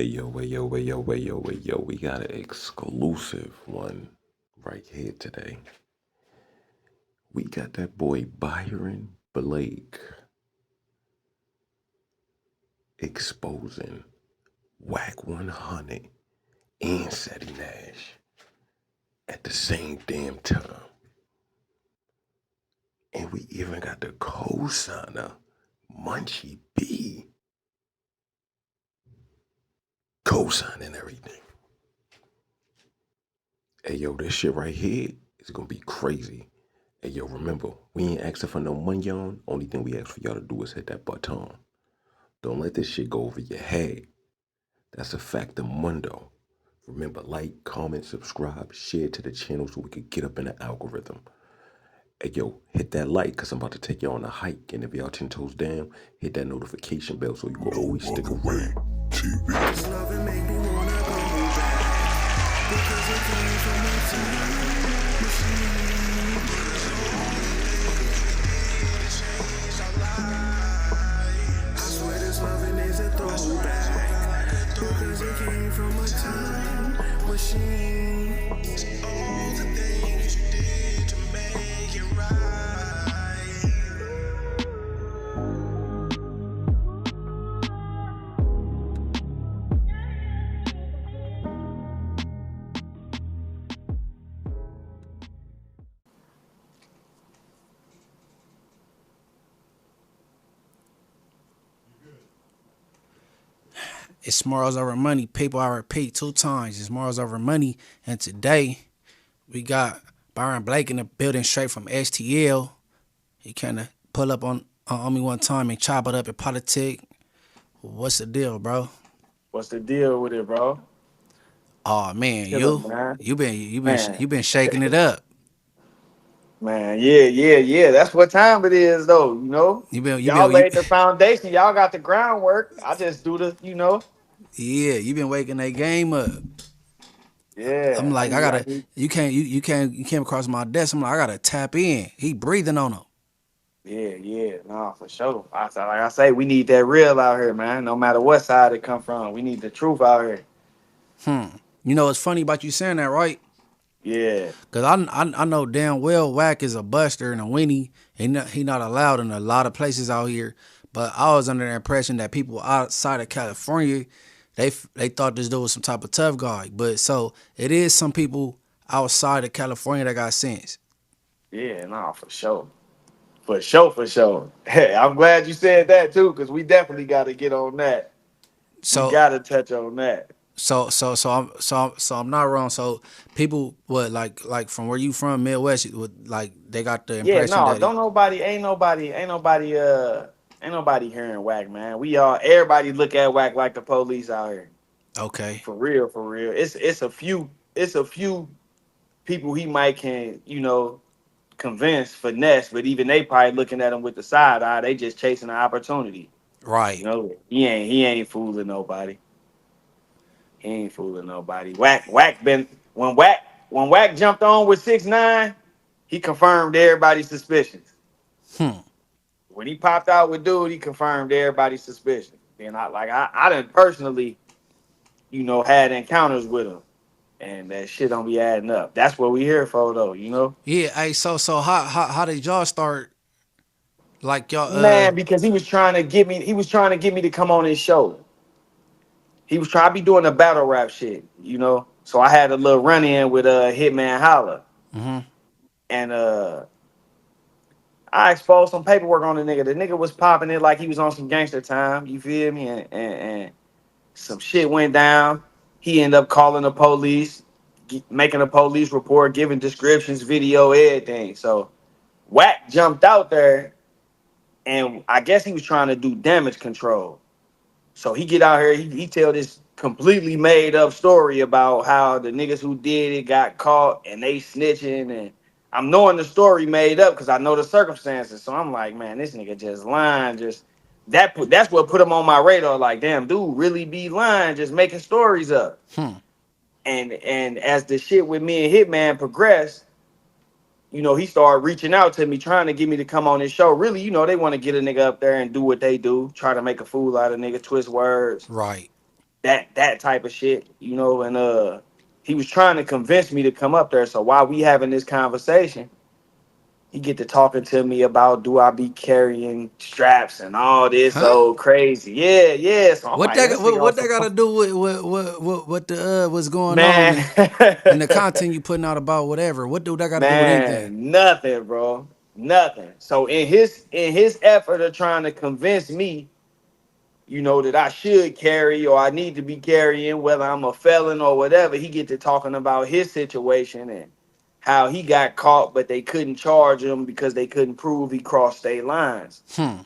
Hey yo, we got an exclusive one right here today. We got that boy Byron Blake exposing Wack 100 and Ceddy Nash at the same damn time. And we even got the co-signer, Munchie B, co-signing everything. Hey yo, this shit right here is gonna be crazy. Hey yo, remember, we ain't asking for no money on. Only thing we ask for y'all to do is hit that button. Don't let this shit go over your head. That's a fact of mundo. Remember, like, comment, subscribe, share to the channel so we can get up in the algorithm. Hey yo, hit that like, cause I'm about to take y'all on a hike. And if y'all 10 toes down, hit that notification bell so you can always stick around. Because it came from a time machine. All the things you did to make it right. It's morals over money. People, I repeat 2 times. It's morals over money. And today, we got Byron Blake in the building straight from STL. He kind of pull up on me one time and chop it up in politic. What's the deal, bro? What's the deal with it, bro? Oh man, Man. you been shaking it up. Man, yeah. That's what time it is, though. Y'all laid the foundation. Y'all got the groundwork. I just do the. Yeah, you been waking that game up. Yeah. I'm like, you came across my desk. I'm like, I gotta tap in. He breathing on him. Yeah. No, for sure. Like I say, we need that real out here, man. No matter what side it come from, we need the truth out here. You know, it's funny about you saying that, right? Yeah. Cause I know damn well Wack is a buster and a weenie. He not allowed in a lot of places out here. But I was under the impression that people outside of California, they thought this dude was some type of tough guy. But so it is some people outside of California that got sense. Yeah, no, for sure. For sure. Hey, I'm glad you said that too, because we definitely got to get on that. So we got to touch on that. So I'm not wrong. So people would like from where you from, Midwest, would like they got the impression that ain't nobody hearing Wack, man. Everybody look at Wack like the police out here. Okay. For real. It's a few people he might can, convince, finesse, but even they probably looking at him with the side eye. They just chasing an opportunity. Right. He ain't fooling nobody. He ain't fooling nobody. Wack been when Wack jumped on with 6ix9ine, he confirmed everybody's suspicions. When he popped out with Dude, he confirmed everybody's suspicions. And I done personally, had encounters with him. And that shit don't be adding up. That's what we here for, though, Yeah, hey, so how did y'all start? Like y'all, man, because he was trying to get me to come on his show. He was trying to be doing the battle rap shit, So I had a little run in with Hitman Holla. And I exposed some paperwork on the nigga. The nigga was popping it like he was on some gangster time. You feel me? And some shit went down. He ended up calling the police, making a police report, giving descriptions, video, everything. So Wack jumped out there, and I guess he was trying to do damage control. So he get out here, he tell this completely made up story about how the niggas who did it got caught and they snitching, and I'm knowing the story made up because I know the circumstances. So I'm like, man, this nigga just lying. That's what put him on my radar. Like, damn, dude really be lying, just making stories up. And as the shit with me and Hitman progressed, he started reaching out to me, trying to get me to come on his show. Really, they want to get a nigga up there and do what they do, try to make a fool out of nigga, twist words. Right. that type of shit, and he was trying to convince me to come up there. So while we having this conversation, he get to talking to me about do I be carrying straps and all this Huh? old crazy. Yeah, yeah. So I'm What like, that this nigga on what that some got to do with what the what's going on man. and the content you putting out about whatever? What do that got to do with anything? Man, nothing, bro. Nothing. So in his effort of trying to convince me, that I should carry or I need to be carrying, whether I'm a felon or whatever, he get to talking about his situation and how he got caught, but they couldn't charge him because they couldn't prove he crossed state lines. Hmm.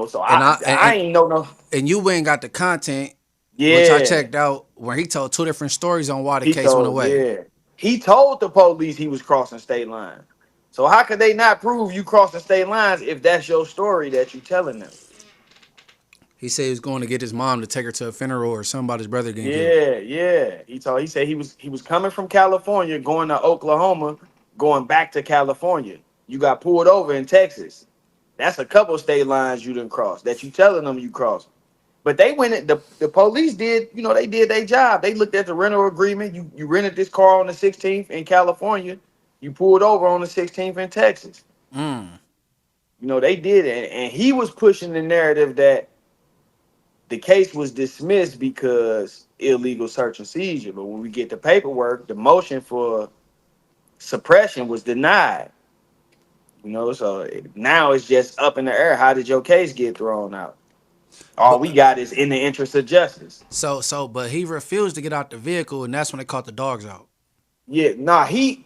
So And I ain't know no. and you went and got the content, which I Yeah, checked out, where he told two different stories on why the he case went told. away. Yeah, he told the police he was crossing state lines. So how could they not prove you crossing state lines if that's your story that you telling them? He said he was going to get his mom to take her to a funeral or somebody's brother getting killed. Yeah, yeah. He said he was coming from California, going to Oklahoma, going back to California. You got pulled over in Texas. That's a couple state lines you didn't cross that you telling them you crossed. But they went the police did, they did their job. They looked at the rental agreement. You rented this car on the 16th in California. You pulled over on the 16th in Texas. Mm. They did it. And he was pushing the narrative that the case was dismissed because illegal search and seizure. But when we get the paperwork, the motion for suppression was denied. So now it's just up in the air. How did your case get thrown out? All we But got is in the interest of justice. but he refused to get out the vehicle, and that's when they caught the dogs out. Yeah, nah, he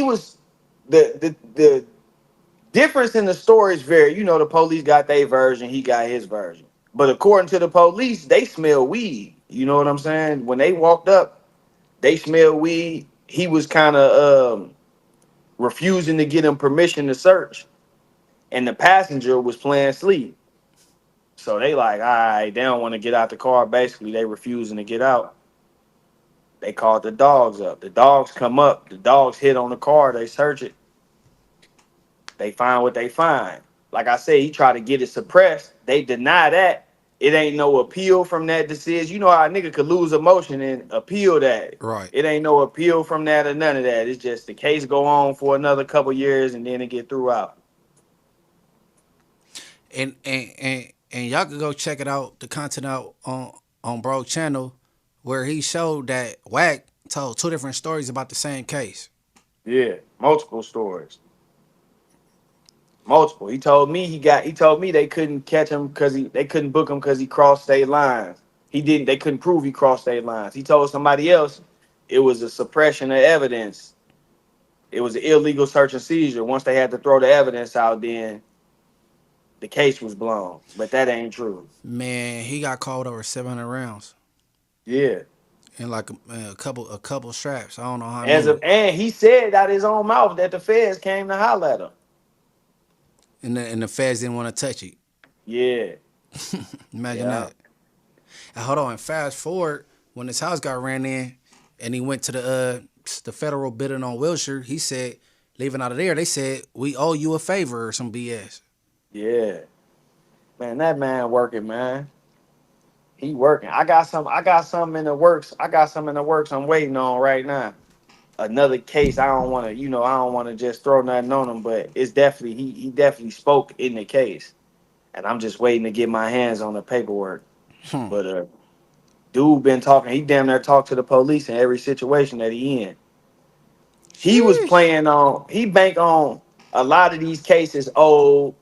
was the difference in the stories vary. The police got their version, he got his version. But according to the police, they smell weed. You know what I'm saying? When they walked up, they smelled weed. He was kind of refusing to get him permission to search, and the passenger was playing sleep. So they like, all right, they don't want to get out the car. Basically, they refusing to get out. They called the dogs up. The dogs come up. The dogs hit on the car. They search it. They find what they find. Like I said, he tried to get it suppressed. They deny that. It ain't no appeal from that decision. You know how a nigga could lose emotion and appeal that. Right. It ain't no appeal from that or none of that. It's just the case go on for another couple years and then it get threw out. And y'all could go check it out, the content out on Bro's channel, where he showed that Wack told two different stories about the same case. Yeah, multiple stories. Multiple. He told me they couldn't catch him because they couldn't book him because he crossed state lines. They couldn't prove he crossed state lines. He told somebody else it was a suppression of evidence. It was an illegal search and seizure. Once they had to throw the evidence out, then the case was blown. But that ain't true. Man, he got called over 700 rounds Yeah. and like a couple straps. I don't know how As many. of, and he said out his own mouth that the feds came to holler at him. And the feds didn't want to touch it. Yeah. Imagine Yeah. that. And hold on, and fast forward when his house got ran in, and he went to the federal bidding on Wilshire. He said, leaving out of there, they said we owe you a favor or some BS. Yeah. Man, that man working, man. He working. I got some in the works. I got some in the works I'm waiting on right now. Another case. I don't want to just throw nothing on him, but it's definitely he definitely spoke in the case. And I'm just waiting to get my hands on the paperwork. Hmm. But dude been talking, he damn near talked to the police in every situation that he in. Sheesh. He bank on a lot of these cases old,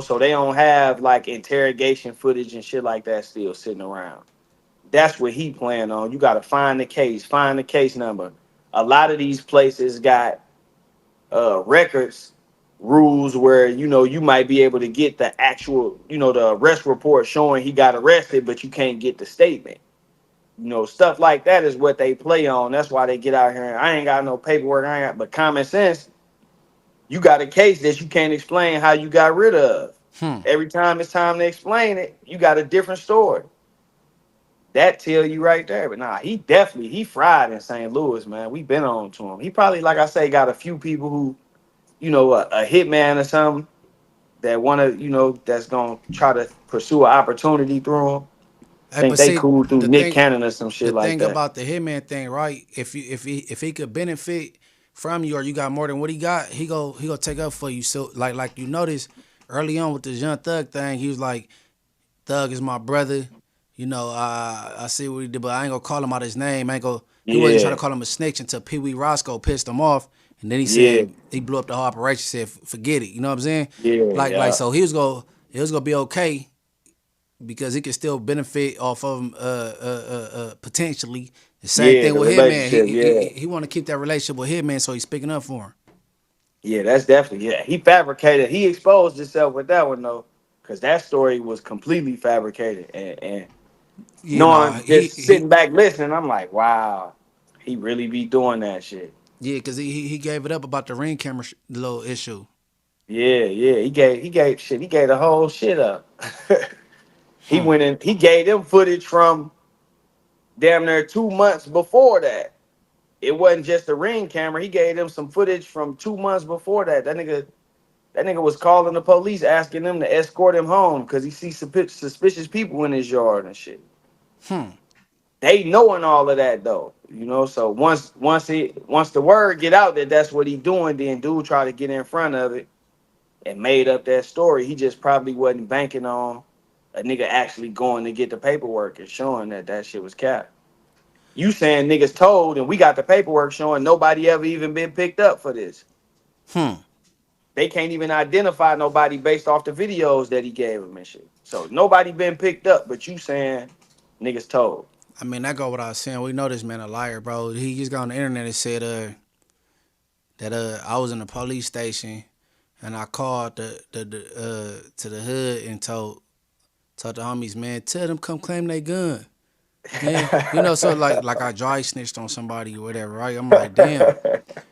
so they don't have like interrogation footage and shit like that still sitting around. That's what he planned on. You got to find the case number. A lot of these places got records rules where you might be able to get the actual the arrest report showing he got arrested, but you can't get the statement. Stuff like that is what they play on. That's why they get out here and I ain't got no paperwork. I ain't got but common sense. You got a case that you can't explain how you got rid of. Hmm. Every time it's time to explain it, you got a different story. That tell you right there. But nah, he fried in St. Louis, man. We been on to him. He probably, like I say, got a few people who, a hitman or something that want to, that's gonna try to pursue an opportunity through him. Think But they see, cool through the Nick thing, Cannon or some the shit like thing that. about the hitman thing, right? If he could benefit from you, or you got more than what he got, he go take up for you. So like you notice early on with this young thug thing, he was like, Thug is my brother. You know, I see what he did, but I ain't gonna call him out his name. I ain't gonna. He wasn't trying to Yeah, call him a snitch until Pee Wee Roscoe pissed him off, and then he yeah, said he blew up the whole operation. Said forget it. You know what I'm saying? yeah, Like yeah, so it was gonna be okay because he could still benefit off of him potentially. The same yeah. thing The with Hitman. relationship, He want to keep that relationship with Hitman, so he's speaking up for him. yeah. That's definitely He fabricated. He exposed himself with that one though, because that story was completely fabricated. And You know, knowing, just sitting back listening, I'm like, wow, he really be doing that shit. yeah, because he gave it up about the ring camera little issue. Yeah, yeah. He gave the whole shit up. He Hmm. went in. He gave them footage from damn near 2 months before that. It wasn't just a ring camera. He gave them some footage from 2 months before that. That nigga was calling the police, asking them to escort him home because he sees suspicious people in his yard and shit. Hmm. They knowing all of that though, So once the word get out that that's what he doing, then dude try to get in front of it and made up that story. He just probably wasn't banking on a nigga actually going to get the paperwork and showing that that shit was cap. You saying niggas told, and we got the paperwork showing nobody ever even been picked up for this. Hmm. They can't even identify nobody based off the videos that he gave them and shit. So nobody been picked up, but you saying niggas told. I mean, that go what I was saying. We know this man a liar, bro. He just got on the internet and said that I was in the police station and I called the to the hood and told the homies, man, tell them come claim they gun. Man, you know, so like I dry snitched on somebody or whatever, right? I'm like, damn.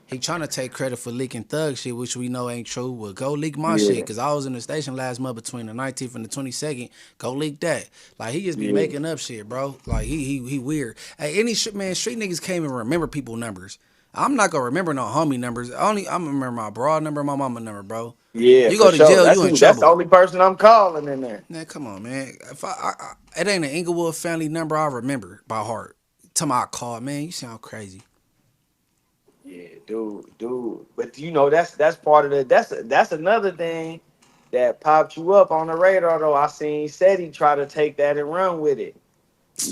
He trying to take credit for leaking thug shit, which we know ain't true. Well, go leak my shit, Yeah, because I was in the station last month between the 19th and the 22nd. Go leak that. Like, he just be yeah. making up shit, bro. Like, he weird. Hey, any shit, man, street niggas can't even remember people numbers. I'm not going to remember no homie numbers. I'm going to remember my broad number and my mama number, bro. Yeah, You for go to sure. jail, That's you in who. That's the trouble. only person I'm calling in there. Man, come on, man. If it ain't an Inglewood family number I remember by heart. Tell me I called, man. You sound crazy. Yeah, dude. But that's part of the. That's another thing that popped you up on the radar though. I seen Ceddy try to take that and run with it.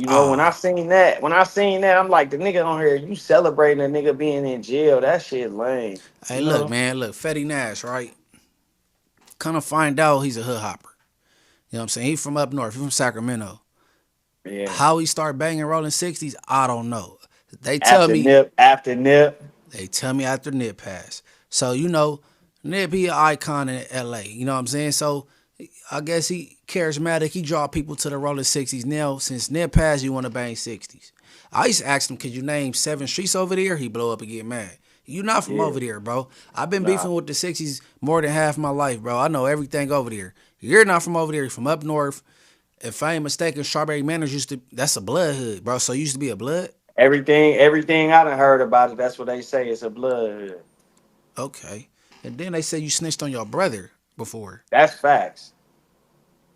Ah, When I seen that, I'm like, the nigga on here, you celebrating a nigga being in jail. That shit lame. hey, look, man. Look, Ceddy Nash, right? Kind of find out he's a hood hopper. You know what I'm saying? He from up north. He from Sacramento. Yeah. How he start banging rolling 60s, I don't know. They tell After me, nip, after nip. after Nip passed. So, Nip, he an icon in LA. You know what I'm saying? So I guess he charismatic. He draw people to the rolling 60s. Now, since Nip passed, you want to bang 60s. I used to ask him, could you name 7 streets over there? He blow up and get mad. You not from Yeah. over there, bro. I've been Nah. beefing with the 60s more than half my life, bro. I know everything over there. You're not from over there. You're from up north. If I ain't mistaken, Strawberry Manors that's a blood hood, bro. So it used to be a blood? Everything I done heard about it, that's what they say. It's a blood. Okay. And then they say you snitched on your brother before. That's facts.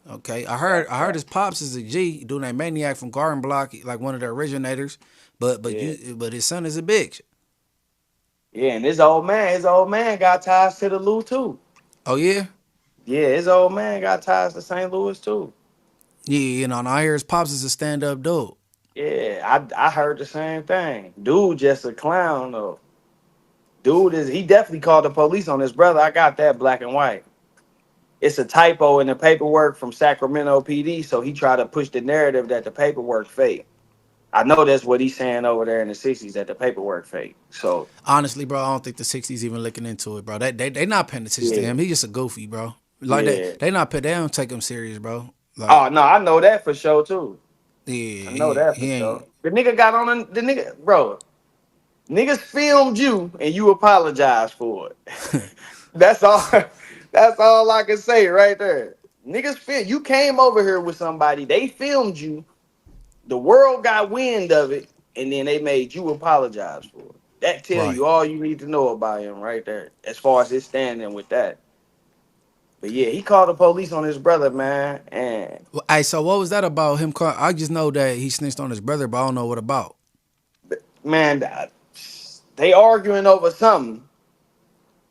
Okay. That's I heard his facts. pops is a G, doing that maniac from Garden Block, like one of the originators. Yeah. But his son is a bitch. Yeah, and his old man got ties to the Lou too. Oh yeah? Yeah, his old man got ties to St. Louis too. Yeah, and I hear his pops is a stand up dude. Yeah, I heard the same thing. Dude just a clown though. He definitely called the police on his brother. I got that black and white. It's a typo in the paperwork from Sacramento PD, so he tried to push the narrative that the paperwork fake. I know that's what he's saying over there in the 60s, that the paperwork fake. So Honestly, bro, I don't think the 60s even looking into it, bro. They not paying attention to yeah, him. He just a goofy, bro. Like yeah. they don't take him serious, bro. Like, Oh no, I know that for sure too. yeah, I know that for he sure. ain't. The nigga got on the nigga, bro. Niggas filmed you and you apologize for it. That's all. That's all I can say right there. Niggas film. You came over here with somebody. They filmed you. The world got wind of it, and then they made you apologize for it. That tell Right. you all you need to know about him right there, as far as his standing with that. But yeah, he called the police on his brother, man. And Hey, so what was that about him? I just know that he snitched on his brother, but I don't know what about. man, they arguing over something.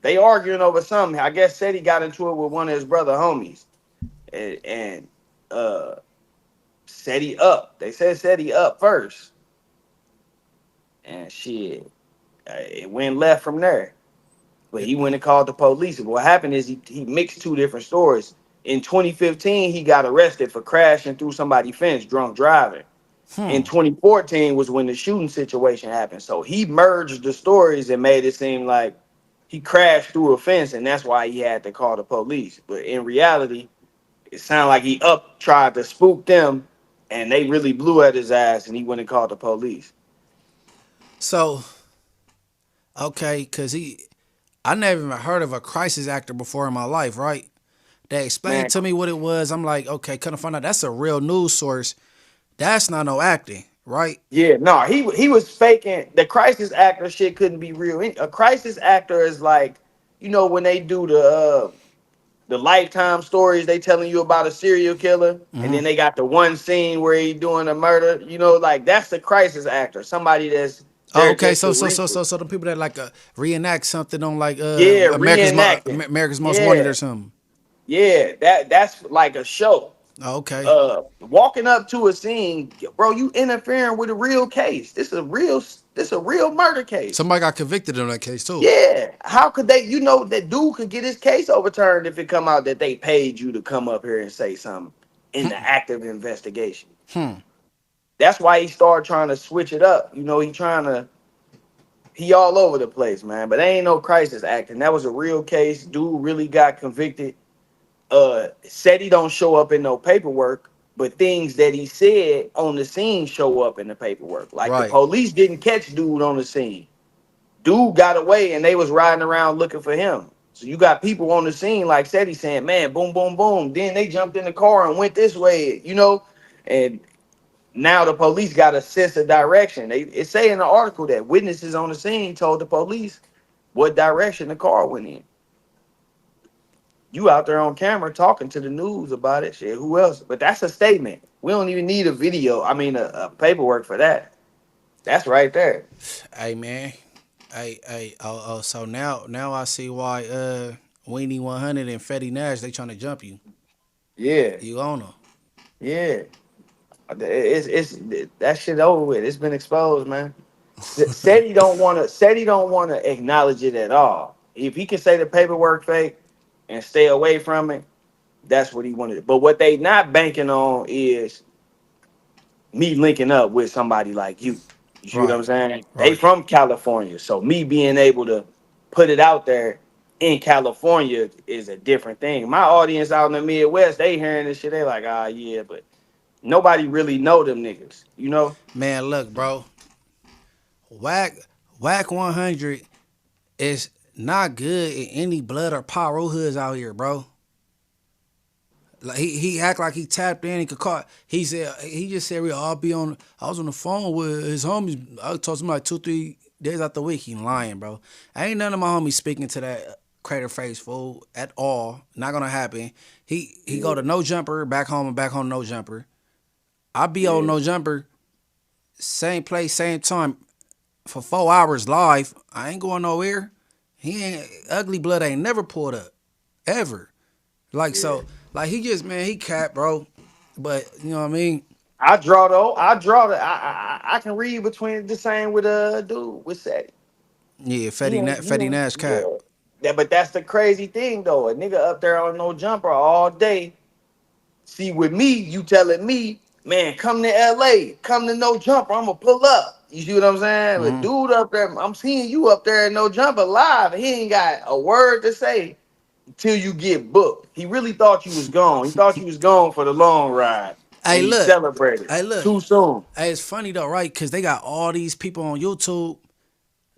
They arguing over something. I guess said he got into it with one of his brother homies, and said he up. They said he up first, and shit, it went left from there. But he went and called the police. And what happened is he mixed two different stories. In 2015, he got arrested for crashing through somebody's fence, drunk driving. In 2014 was when the shooting situation happened. So he merged the stories and made it seem like he crashed through a fence, and that's why he had to call the police. But in reality, it sounded like he up tried to spook them, and they really blew at his ass, and he went and called the police. So okay, cause I never even heard of a crisis actor before in my life, right? They Man, explained to me what it was. I'm like, okay, couldn't find out that's a real news source. That's not no acting, right? yeah, no, he was faking. The crisis actor shit couldn't be real. A crisis actor is like, when they do the Lifetime stories, they telling you about a serial killer, and then they got the one scene where he doing a murder. Like that's the crisis actor. Somebody that's Oh, there okay. just So to so so so so the people that like reenact something on like yeah, reenacting. America's Most Wanted Yeah, or something. yeah, that's like a show. Oh, okay. Walking up to a scene, bro, you interfering with a real case. This a real murder case. Somebody got convicted in that case too. Yeah, how could they? That dude could get his case overturned if it come out that they paid you to come up here and say something in the active investigation. That's why he started trying to switch it up. He all over the place, man. But they ain't no crisis acting. That was a real case. Dude really got convicted. Said he don't show up in no paperwork, but things that he said on the scene show up in the paperwork. Like the Right. police didn't catch dude on the scene. Dude got away and they was riding around looking for him. So you got people on the scene like Ceddy saying, man, boom, boom, boom. Then they jumped in the car and went this way, and now the police got a sense of direction. It say in the article that witnesses on the scene told the police what direction the car went in. You out there on camera talking to the news about it. Shit, who else? But that's a statement. We don't even need a video. I mean, a paperwork for that. That's right there. Hey man. Oh, so now I see why Weenie 100 and Ceddy Nash they trying to jump you. Yeah, You own them. yeah. It's that shit over with. It's been exposed, man. Said he don't want to acknowledge it at all. If he can say the paperwork fake and stay away from it, that's what he wanted. But what they not banking on is me linking up with somebody like you. You see what I'm Right. saying? They Right. from California, so me being able to put it out there in California is a different thing. My audience out in the Midwest, they hearing this shit, they like, yeah, but nobody really know them niggas. Man, look, bro. Wack Wack 100 is not good in any blood or pyro hoods out here, bro. Like he act like he tapped in. He could call. He just said we all be on. I was on the phone with his homies. I talked to him like 2-3 days out the week. He lying, bro. Ain't none of my homies speaking to that crater face fool at all. Not gonna happen. He go to no jumper back home and back home no jumper. I be on no jumper. Same place, same time for 4 hours live. I ain't going nowhere. He ain't ugly blood ain't never pulled up. Ever. Like so, like he just man, he cat, bro. But you know what I mean? I draw though. I can read between the same with dude with Seti. Yeah, He ain't, Fetty Nash yeah. cap. But that's the crazy thing though. A nigga up there on no jumper all day. See, with me, you telling me, man, come to LA, come to no jumper, I'ma pull up. You see what I'm saying? But dude up there, I'm seeing you up there at no jumper live. He ain't got a word to say till you get booked. He really thought you was gone. He thought you was gone for the long ride. Hey And he look, celebrated hey look. too soon. Hey, it's funny though, right? Cause they got all these people on YouTube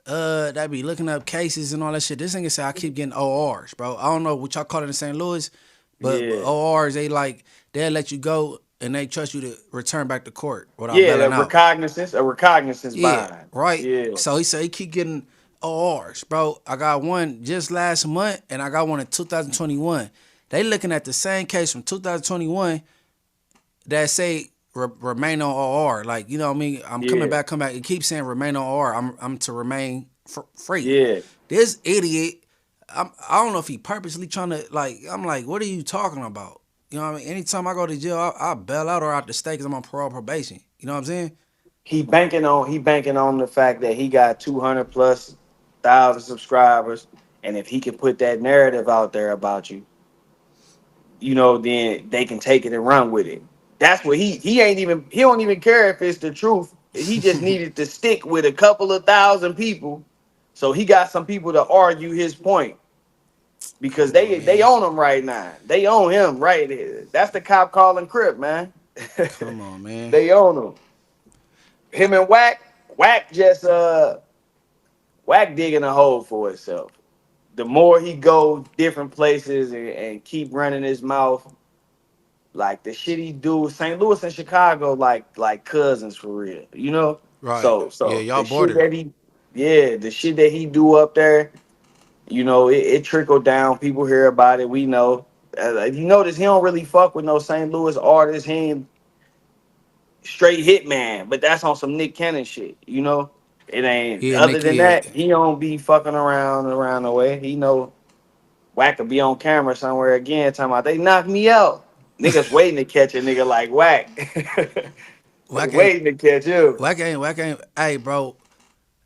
that be looking up cases and all that shit. This nigga say I keep getting ORs, bro. I don't know what y'all call it in St. Louis, but Yeah. ORs they'll let you go and they trust you to return back to court without Yeah, bailing out. a recognizance Yeah, bond. right. Yeah. So he said he keep getting ORs, bro. I got one just last month, and I got one in 2021. they looking at the same case from 2021 that say remain on OR. Like, you know what I mean? I'm coming Yeah, back, come back. It keeps saying remain on OR. I'm to remain free. yeah. This idiot, I don't know if he purposely trying to, like, I'm like, what are you talking about? You know what I mean? Anytime I go to jail, I bail out or out the state because I'm on parole probation. You know what I'm saying? He banking on the fact that he got 200 plus thousand subscribers, and if he can put that narrative out there about you, then they can take it and run with it. That's what he don't even care if it's the truth. He just needed to stick with a couple of thousand people, so he got some people to argue his point because Come on, they man. own him right now. They own him right there. That's the cop calling Crip, man. Come on, man. They own him. Him and Wack just Wack digging a hole for himself. The more he go different places and keep running his mouth, like the shit he do, St. Louis and Chicago, like cousins for real, you know. Right. So Yeah, so y'all the shit border. that the shit that he do up there, it trickled down. People hear about it. We know. You notice he don't really fuck with no St. Louis artists. He ain't straight hitman, but that's on some Nick Cannon shit, you know. It ain't. Yeah, Other Nick, than yeah. that, he don't be fucking around the way. He know Wack could be on camera somewhere again, talking about they knocked me out. Niggas waiting to catch a nigga like Wack. They Wack ain't, waiting to catch him. Wack ain't. Hey, bro.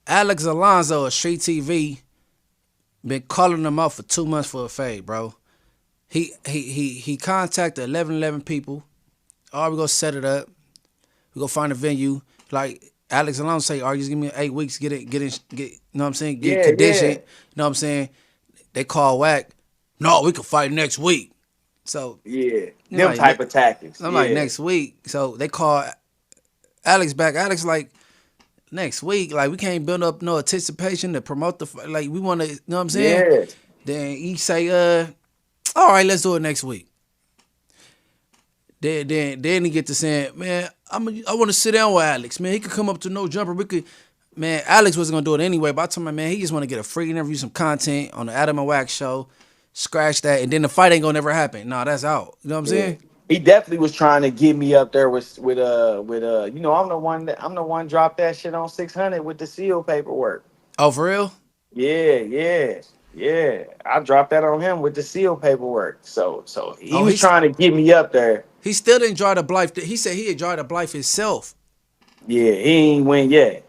Alex Alonso of Street TV been calling him out for 2 months for a fade, bro. He contacted 11 people. Oh, we gonna set it up. We gonna find a venue. Like Alex Alonso say, just give me 8 weeks, get you know what I'm saying, get Yeah, conditioned. yeah, You know what I'm saying? They call Wack. No, we can fight next week. So yeah. you know, Them type of tactics. I'm like Yeah, next week. So they call Alex back. Alex like next week. Like we can't build up no anticipation to promote the like we want to. You know what I'm saying? yeah, Then he say, all right, let's do it next week. Then he get to saying, man, I want to sit down with Alex. Man, he could come up to No Jumper. We could, man. Alex wasn't gonna do it anyway. But I told him, man, he just want to get a free interview, some content on the Adam and Wack show. Scratch that, and then the fight ain't gonna never happen. Nah, that's out. You know what I'm yeah. saying? He definitely was trying to get me up there I'm the one dropped that shit on 600 with the seal paperwork. Oh, for real? Yeah, yeah, yeah. I dropped that on him with the seal paperwork. So he Oh, was trying to get me up there. he still didn't enjoy the Blythe. He said he enjoyed the Blythe himself. Yeah, he ain't win yet.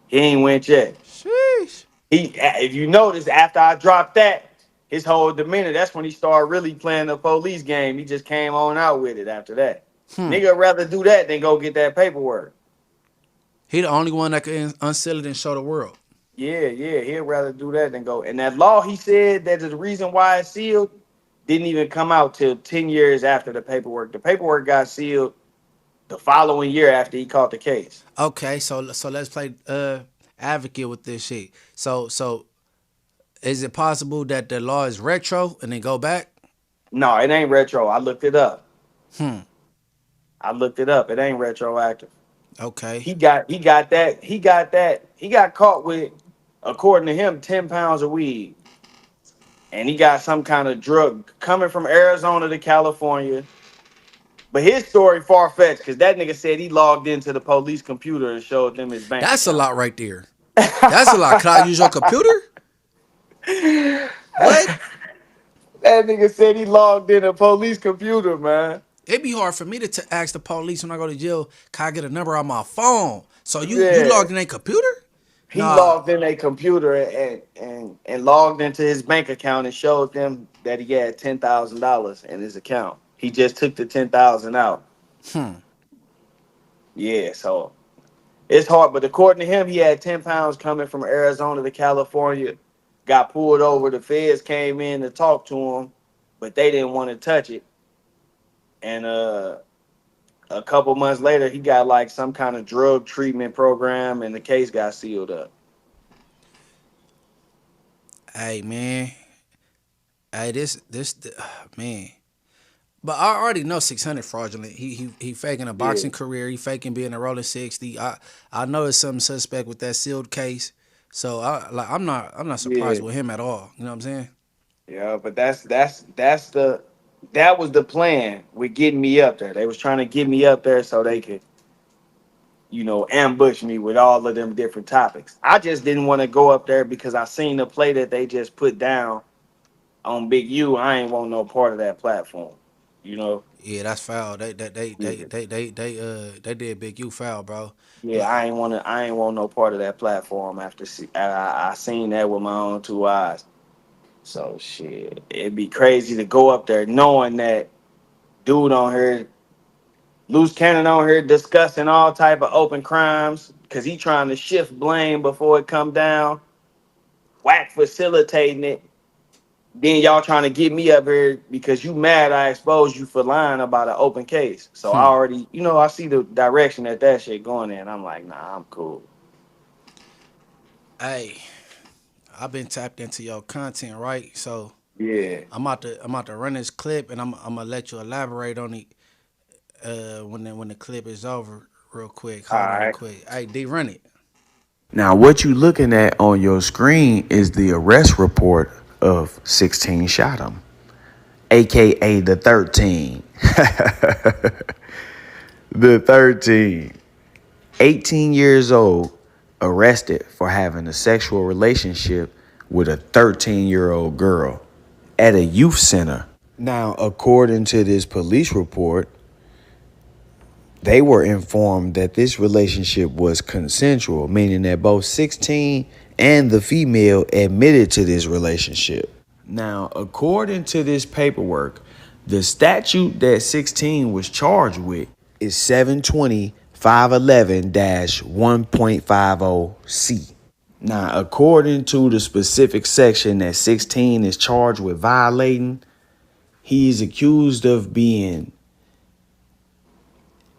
He ain't win yet. Sheesh. If you notice, after I dropped that, his whole demeanor, that's when he started really playing the police game. He just came on out with it after that. Nigga rather do that than go get that paperwork. He the only one that can unseal it and show the world. Yeah, yeah, he'd rather do that than go. And that law, he said that the reason why it's sealed didn't even come out till 10 years after the paperwork. The paperwork got sealed the following year after he caught the case. Okay, so let's play advocate with this shit. So is it possible that the law is retro and then go back? No, it ain't retro. I looked it up. I looked it up. It ain't retroactive. Okay. He got caught with, according to him, 10 pounds of weed. And he got some kind of drug coming from Arizona to California. But his story far-fetched because that nigga said he logged into the police computer and showed them his bank That's a account. lot right there. That's a lot. Could I use your computer? What? That nigga said he logged in a police computer, man. It'd be hard for me to ask the police when I go to jail, can I get a number on my phone? So you Yeah. logged in a computer? He Nah. logged in a computer and logged into his bank account and showed them that he had $10,000 in his account. He just took the 10,000 out. Yeah, so it's hard, but according to him, he had 10 pounds coming from Arizona to California. Got pulled over. The feds came in to talk to him, but they didn't want to touch it. And a couple months later, he got like some kind of drug treatment program, and the case got sealed up. Hey man. Hey, man. But I already know 600 fraudulent. He faking a boxing Yeah, career. He faking being a rolling 60. I know there's something suspect with that sealed case. So I'm not surprised yeah, with him at all. You know what I'm saying? yeah. But that's the that was the plan with getting me up there. They was trying to get me up there so they could, ambush me with all of them different topics. I just didn't want to go up there because I seen the play that they just put down on Big U. I ain't want no part of that platform. You know? Yeah, that's foul. Yeah. They did Big U foul, bro. Yeah, But I ain't want no part of that platform after I seen that with my own two eyes. So shit, it'd be crazy to go up there knowing that dude on here, loose cannon on here discussing all type of open crimes because he trying to shift blame before it come down. Wack facilitating it. Then y'all trying to get me up here because you mad I exposed you for lying about an open case. So I already, I see the direction that shit going in. I'm like, nah, I'm cool. hey, I've been tapped into your content, right? So Yeah. I'm about to run this clip, and I'm gonna let you elaborate on it when the clip is over, real quick. All Hold on, right. quick. Hey, D, run it. Now, what you looking at on your screen is the arrest report of 16 shot him, aka the 13. The 13. 18 years old, arrested for having a sexual relationship with a 13-year-old girl at a youth center. Now, according to this police report, they were informed that this relationship was consensual, meaning that both 16 and the female admitted to this relationship. Now, according to this paperwork, the statute that 16 was charged with is 720 1.50C. Now, according to the specific section that 16 is charged with violating, he is accused of being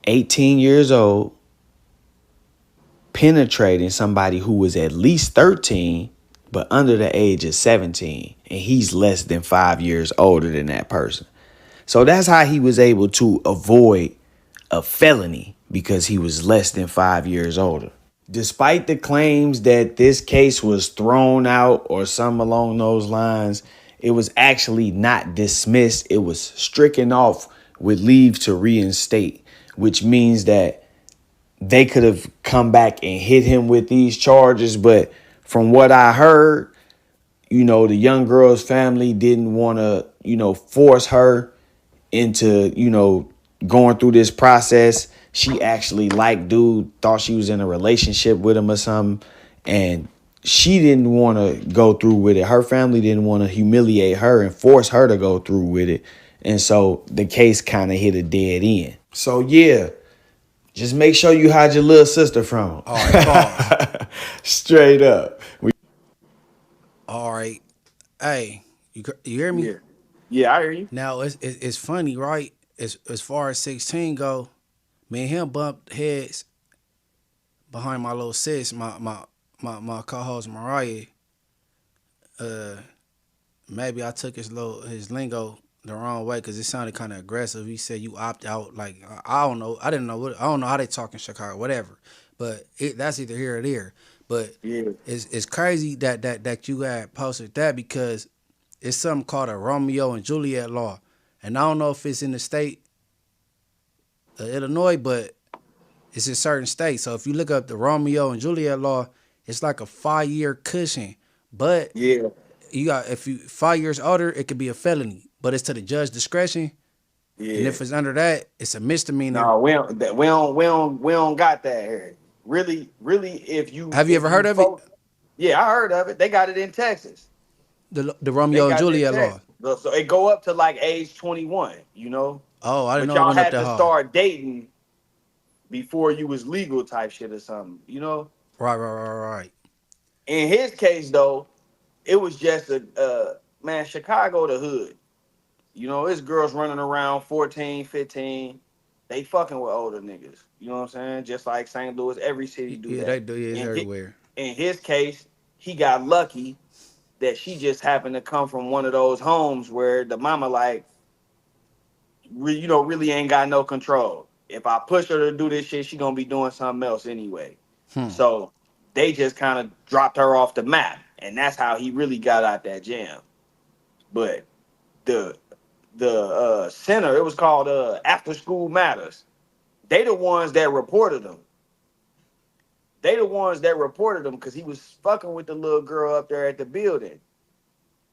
18 years old, penetrating somebody who was at least 13, but under the age of 17. And he's less than 5 years older than that person. So that's how he was able to avoid a felony, because he was less than 5 years older. Despite the claims that this case was thrown out or something along those lines, it was actually not dismissed. It was stricken off with leave to reinstate, which means that they could have come back and hit him with these charges. But from what I heard, the young girl's family didn't want to, force her into, going through this process. She actually liked dude, thought she was in a relationship with him or something, and she didn't want to go through with it. Her family didn't want to humiliate her and force her to go through with it. And so the case kind of hit a dead end. So yeah, just make sure you hide your little sister from him. All right, pause. Straight up. All right. Hey, you hear me? Yeah. Yeah, I hear you. Now it's funny, right? As far as 16 go, me and him bumped heads behind my little sis, my co-host Mariah. Uh, Maybe I took his lingo the wrong way because it sounded kind of aggressive. He said you opt out, like I don't know. I don't know how they talk in Chicago, whatever. But that's either here or there. But Yeah. it's crazy that you had posted that because it's something called a Romeo and Juliet law, and I don't know if it's in the state of Illinois, but it's in certain states. So if you look up the Romeo and Juliet law, it's like a 5-year cushion. But Yeah. you got, if you 5 years older, it could be a felony, but it's to the judge discretion. And Yeah. if it's under that, it's a misdemeanor. No, we don't got that here. Really, really, if you Have you ever heard of it? yeah, I heard of it. They got it in Texas. The They Romeo and got it in Juliet law. Texas. So it go up to like age 21, you know. Oh, I didn't But know it y'all went up had that to high. start dating before you was legal type shit or something, you know. Right. In his case though, it was just a man, Chicago the hood. You know, it's girls running around 14, 15. They fucking with older niggas. You know what I'm saying? Just like St. Louis, every city do Yeah, that. they do. Yeah, it's In his, everywhere. in his case, he got lucky that she just happened to come from one of those homes where the mama like, really ain't got no control. If I push her to do this shit, she gonna be doing something else anyway. So they just kind of dropped her off the map, and that's how he really got out that jam. But the the center. It was called After School Matters. They the ones that reported him. They the ones that reported him because he was fucking with the little girl up there at the building.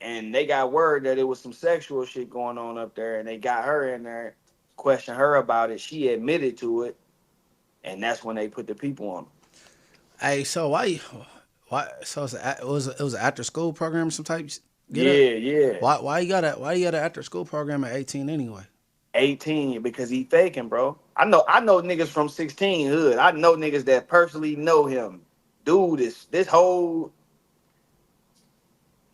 And they got word that it was some sexual shit going on up there, and they got her in there, questioned her about it. She admitted to it, and that's when they put the people on him. Hey, so why? So it was an after school program or some type. Yeah. Why you got an after school program at 18 anyway? 18 because he faking, bro. I know niggas from 16 hood. I know niggas that personally know him. Dude, this whole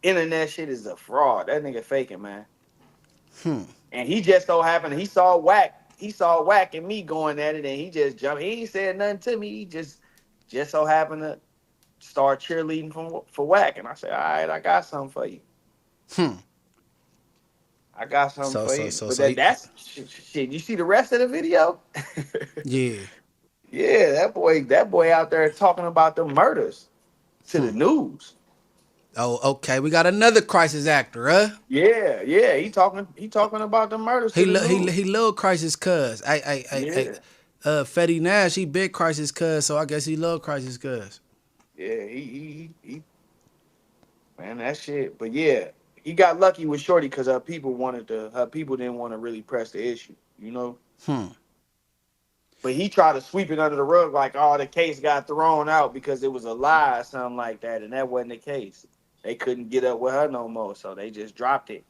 internet shit is a fraud. That nigga faking, man. And he just so happened he saw Wack and me going at it, and he just jumped. He ain't said nothing to me. He just so happened to start cheerleading for Wack, and I said, all right, I got something for you. I got something for you. But that's shit. You see the rest of the video? Yeah. Yeah, that boy out there talking about the murders to the news. Oh, okay. We got another crisis actor, huh? Yeah. He talking about the murders. He to the news. he love crisis cuz. Ceddy Nash, he big crisis cuz, so I guess he love crisis cuz. Yeah, he man, that shit. But yeah, he got lucky with Shorty because her people didn't want to really press the issue, you know. But he tried to sweep it under the rug like, oh, the case got thrown out because it was a lie or something like that, and that wasn't the case. They couldn't get up with her no more, so they just dropped it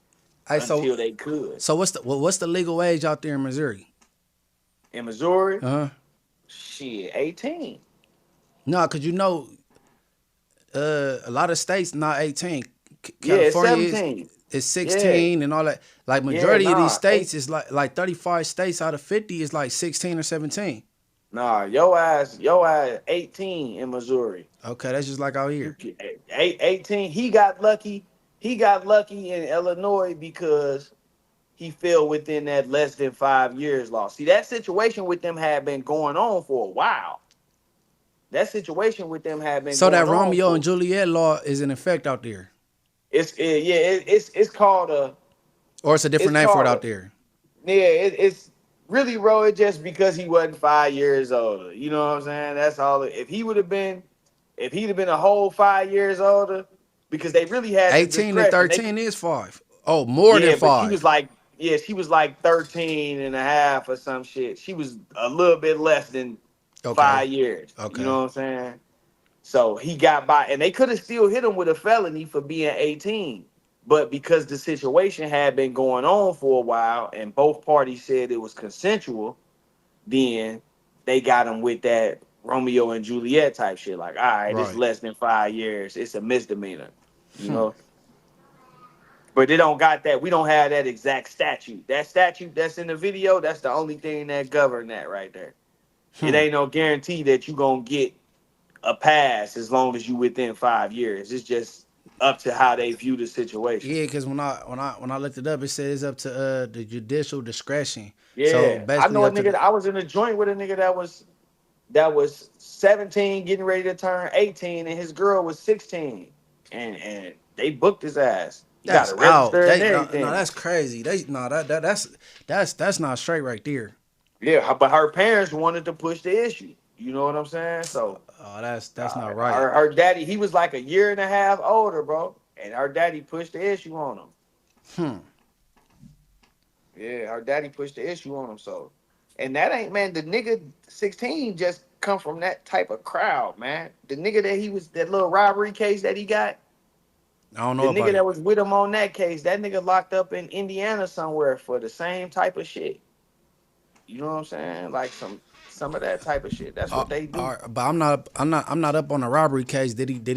until they could. So what's the legal age out there in Missouri? In Missouri, shit, 18. No, cause you know, a lot of states not 18. California it's 17. It's 16 and all that. Like majority of these states is like 35 states out of 50 is like 16 or 17. Nah, your ass 18 in Missouri. Okay, that's just like out here. 18. He got lucky in Illinois because he fell within that less than 5 years law. See, that situation with them had been going on for a while. So that Romeo and Juliet law is in effect out there. It's called a, or it's a different name for it out there. Yeah, it's really, bro. It's just because he wasn't 5 years older. You know what I'm saying? That's all. If he'd have been a whole 5 years older, because they really had 18 and 13 is 5. Oh, more than 5. She was like 13 and a half or some shit. She was a little bit less than 5 years. Okay. You know what I'm saying? So he got by, and they could have still hit him with a felony for being 18. But because the situation had been going on for a while and both parties said it was consensual, then they got him with that Romeo and Juliet type shit. Like, all right, it's less than 5 years. It's a misdemeanor, you know? But they don't got that. We don't have that exact statute. That statute that's in the video, that's the only thing that govern that right there. It ain't no guarantee that you going to get a pass as long as you within 5 years. It's just up to how they view the situation. Yeah, because when I looked it up, it says it's up to the judicial discretion. Yeah, so I know a nigga. I was in a joint with a nigga that was 17, getting ready to turn 18, and his girl was 16, and they booked his ass. That's out. No, that's crazy. That's not straight right there. Yeah, but her parents wanted to push the issue. You know what I'm saying? So, that's not right. Her daddy, he was like a year and a half older, bro, and her daddy pushed the issue on him. Yeah, her daddy pushed the issue on him. So, and that ain't, man, the nigga 16 just come from that type of crowd, man. The nigga that little robbery case that he got. I don't know. The nigga that was with him on that case, that nigga locked up in Indiana somewhere for the same type of shit. You know what I'm saying? Like some of that type of shit. That's what they do. But I'm not up on the robbery case. Did he do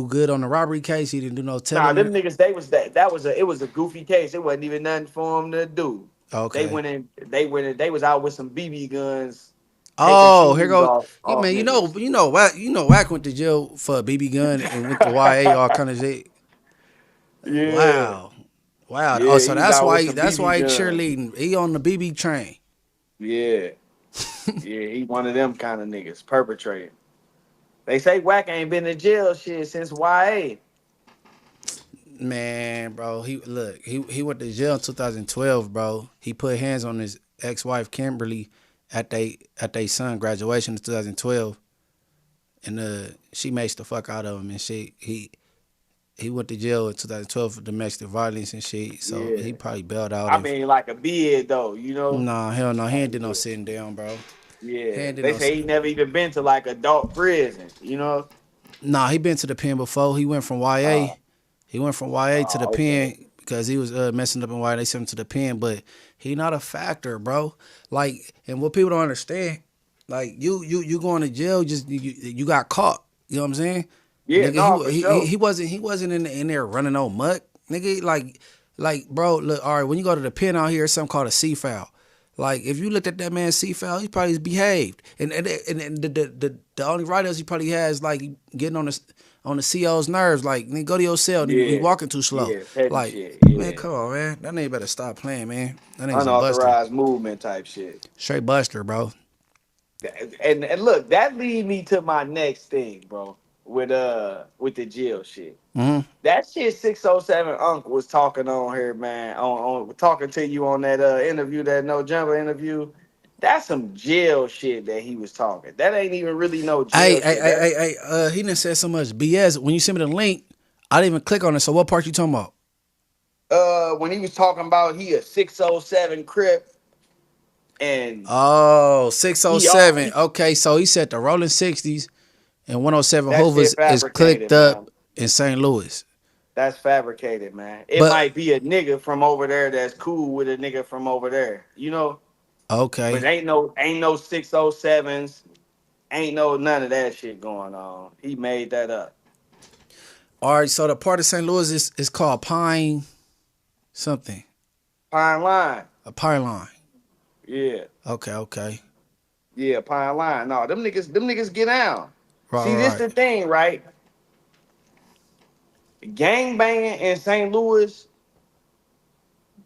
good on the robbery case? He didn't do no telling. Nah, them niggas, it was a goofy case. It wasn't even nothing for him to do. Okay. They was out with some BB guns. Oh, here goes. Yeah, man, you know Wack went to jail for a BB gun and went to YA, all kind of shit. Yeah. Wow. Yeah, so that's why he cheerleading. He on the BB train. Yeah. Yeah, he one of them kind of niggas, perpetrating. They say Wack ain't been in jail shit since YA. Man, bro, he went to jail in 2012, bro. He put hands on his ex-wife Kimberly at they son graduation in 2012, and she maced the fuck out of him, and he went to jail in 2012 for domestic violence and shit. So Yeah. he probably bailed out. I And mean, like a bid though, you know. nah, hell no, he Like, ain't did no sitting down, bro. He yeah, ain't did they no. say he never even been to like adult prison, you know. Nah, he been to the pen before. He went from Uh, YA. He went from YA to the okay. pen because he was messing up in YA. They sent him to the pen, but he not a factor, bro. Like, and what people don't understand, like you going to jail, just you got caught. You know what I'm saying? Yeah, Nigga, no, for sure. he wasn't in there running no muck. Nigga, like bro, look, all right, when you go to the pen out here, it's something called a C foul. Like if you looked at that man's C foul, he probably behaved, and the only write-ups he probably has like getting on the CO's nerves. Like, nigga, go to your cell. Nigga, you Yeah, walking too slow. yeah, petty Like, shit. man, Yeah, come on, man. That nigga better stop playing, man. That nigga's a buster, unauthorized movement type shit. straight buster, bro. And look, that lead me to my next thing, bro. With the jail shit. Hmm. That shit 607 Unc was talking on here, man. On talking to you on that interview, that No Jumper interview. That's some jail shit that he was talking. That ain't even really no Hey, jail hey, shit. hey, That hey, hey. He didn't say so much BS. When you sent me the link, I didn't even click on it. So what part you talking about? when he was talking about he a 607 Crip and Oh, he all 607. Okay, so he said the Rolling 60s and 107 that shit Hoovers is clicked fabricated, man. up in St. Louis. That's fabricated, man. It But might be a nigga from over there that's cool with a nigga from over there, you know. But okay. ain't no 607s, ain't no none of that shit going on. He made that up. All right, so the part of St. Louis is called Pine something. Pine Line, A pylon. yeah, Okay, okay. yeah, Pine Line. No, them niggas get down. Right, See, this right. the thing, right? Gang banging in St. Louis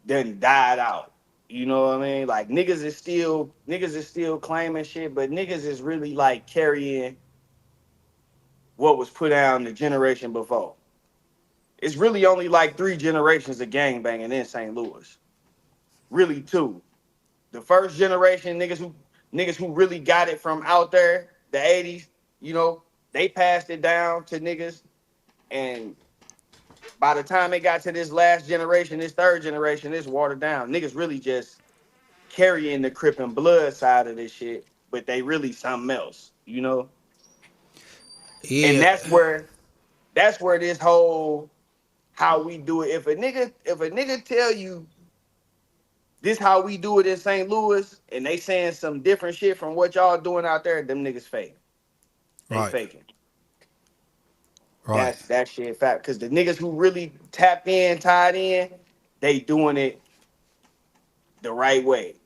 then died out. You know what I mean? Like niggas is still claiming shit, but niggas is really like carrying what was put down the generation before. It's really only like 3 generations of gang banging in St. Louis. Really two. The first generation niggas who really got it from out there, the 80s, you know, they passed it down to niggas. And by the time it got to this last generation, this third generation, it's watered down. Niggas really just carrying the Crip and Blood side of this shit, but they really something else, you know? And Yeah. that's where this whole how we do it. If a nigga tell you this how we do it in St. Louis and they saying some different shit from what y'all doing out there, them niggas fake. They Right, faking. right. That shit fact. Cause the niggas who really tapped in, tied in, they doing it the right way.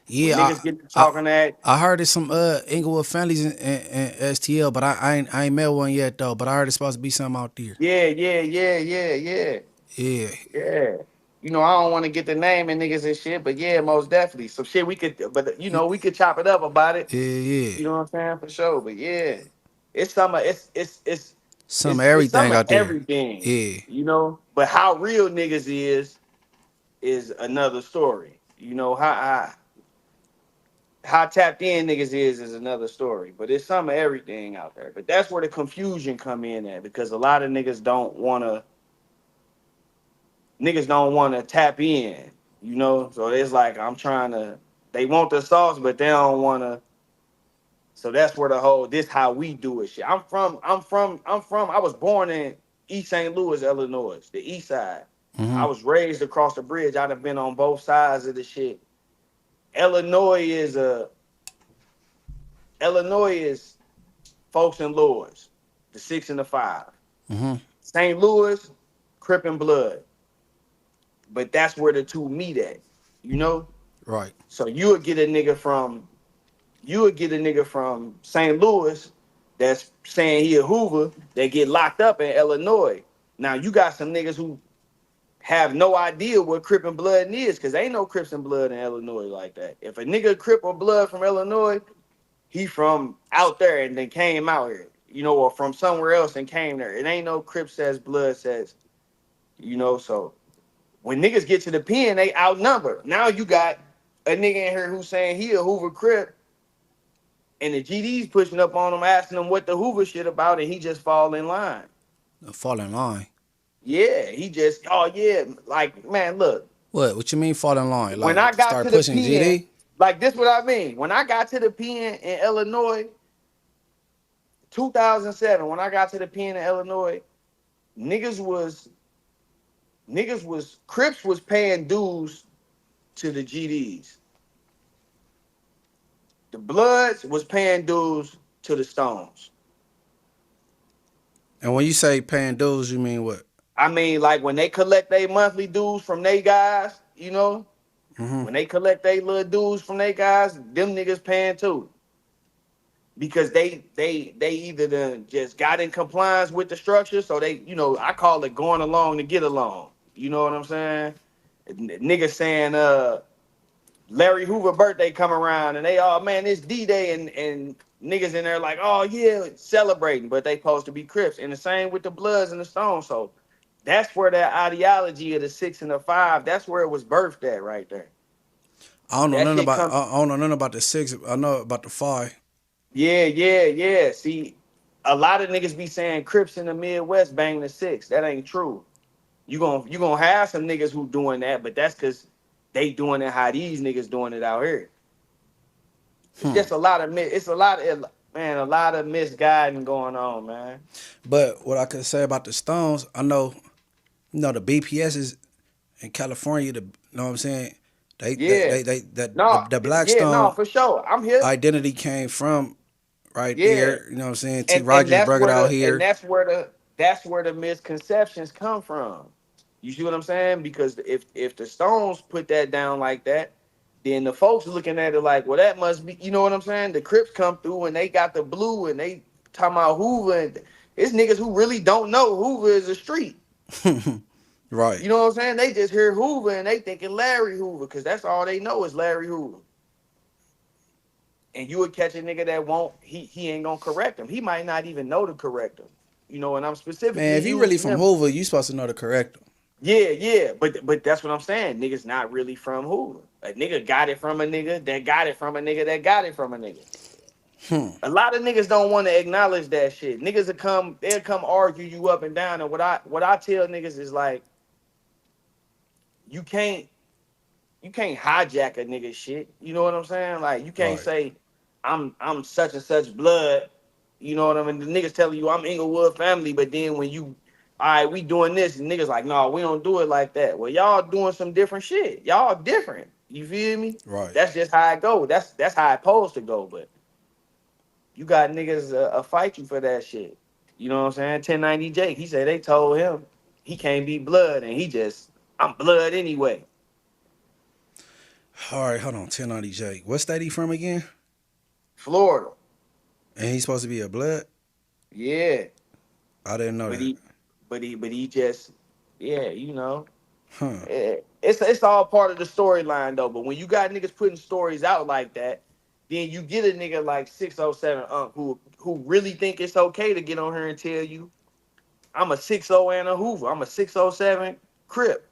When Yeah, niggas get to I talking that, I heard it's some Inglewood families in STL, but I ain't met one yet though. But I heard it's supposed to be something out there. yeah. Yeah, Yeah. I don't want to get the name and niggas and shit, but yeah, most definitely. Some shit we could, but we could chop it up about it. yeah, yeah. You know what I'm saying? For sure. But yeah, it's some of Some of it's some everything of out there. everything, Yeah, But how real niggas is another story. How tapped in niggas is another story. But it's some of everything out there. But that's where the confusion come in at because a lot of niggas don't wanna tap in, So it's like they want the sauce, but they don't wanna. So that's where the whole this how we do it shit. I was born in East St. Louis, Illinois, the east side. I mm-hmm. was raised across the bridge. I'd have been on both sides of the shit. Illinois is a Illinois is folks and lords, the 6 and the 5. Mm-hmm. St. Louis, Crip and Blood. But that's where the two meet at, you know? Right. So you would get a nigga from St. Louis that's saying he a Hoover that get locked up in Illinois. Now you got some niggas who have no idea what Crip and Blood is because ain't no Crips and Blood in Illinois like that. If a nigga Crip or Blood from Illinois, he from out there and then came out here, or from somewhere else and came there. It ain't no Crip says Blood says. You know, so when niggas get to the pen, they outnumbered. Now you got a nigga in here who's saying he a Hoover Crip, and the GD's pushing up on him, asking him what the Hoover shit about, and he just fall in line. Fall in line. Yeah, he just, oh yeah, like, man, look, What you mean fall in line? when I Like got start to the pushing pen, GD? like this what I mean. When I got to the pen in Illinois, 2007, when I got to the pen in Illinois, niggas was Crips was paying dues to the GDs. The Bloods was paying dues to the Stones. And when you say paying dues, you mean what? I mean, like when they collect their monthly dues from they guys, you know, Mm-hmm. when they collect their little dues from they guys, them niggas paying too. Because they either done just got in compliance with the structure, so they, you know, I call it going along to get along. You know what I'm saying? Niggas saying Larry Hoover birthday come around and they all, man, it's D-Day, and niggas in there like, oh yeah, celebrating, but they supposed to be Crips. And the same with the Bloods and the Stones. So that's where that ideology of the 6 and the 5, that's where it was birthed at right there. I don't know That nothing shit about. come, I don't know nothing about the 6. I know about the 5. yeah. See, a lot of niggas be saying Crips in the Midwest bang the 6. That ain't true. You gonna have some niggas who doing that, but that's because they doing it how these niggas doing it out here. It's just a lot of a lot of misguiding going on, man. But what I could say about the Stones, I know, you know, the BPSs in California. You know what I'm saying? Yeah, They that no, the Black yeah, no, Stone for sure. I'm here. identity came from right Yeah, there. You know what I'm saying? T. and Rogers brought it out and here. that's where the misconceptions come from. You see what I'm saying? Because if the Stones put that down like that, then the folks looking at it like, well, that must be, you know what I'm saying? The Crips come through and they got the blue and they talking about Hoover, and it's niggas who really don't know Hoover is a street. Right. You know what I'm saying? They just hear Hoover and they thinking Larry Hoover, because that's all they know is Larry Hoover. And you would catch a nigga that won't, he ain't gonna correct him. He might not even know to correct him. You know, and I'm specifically Man, if you really using from him. Hoover, you supposed to know to correct them. Yeah, but that's what I'm saying. Niggas not really from Hoover. A nigga got it from a nigga that got it from a nigga that got it from a nigga. A lot of niggas don't want to acknowledge that shit. Niggas they'll come argue you up and down. And what I tell niggas is like, you can't hijack a nigga shit. You know what I'm saying? Like you can't Right. say I'm such and such blood. You know what I mean? The niggas telling you I'm Inglewood family, but then when you, all right, we doing this, and niggas like, no, we don't do it like that. Well, y'all doing some different shit. Y'all different. You feel me? Right. That's just how it go. That's how it's supposed to go. But you got niggas fight you for that shit. You know what I'm saying? 1090 Jake, he said they told him he can't be blood, and he just, I'm blood anyway. All right, hold on. 1090 J. What state he from again? Florida. And he's supposed to be a blood? Yeah. I didn't know But that. he just, yeah, you know. Huh. It's all part of the storyline though. But when you got niggas putting stories out like that, then you get a nigga like 607 who really think it's okay to get on here and tell you I'm a 60 and a Hoover. I'm a 607 Crip.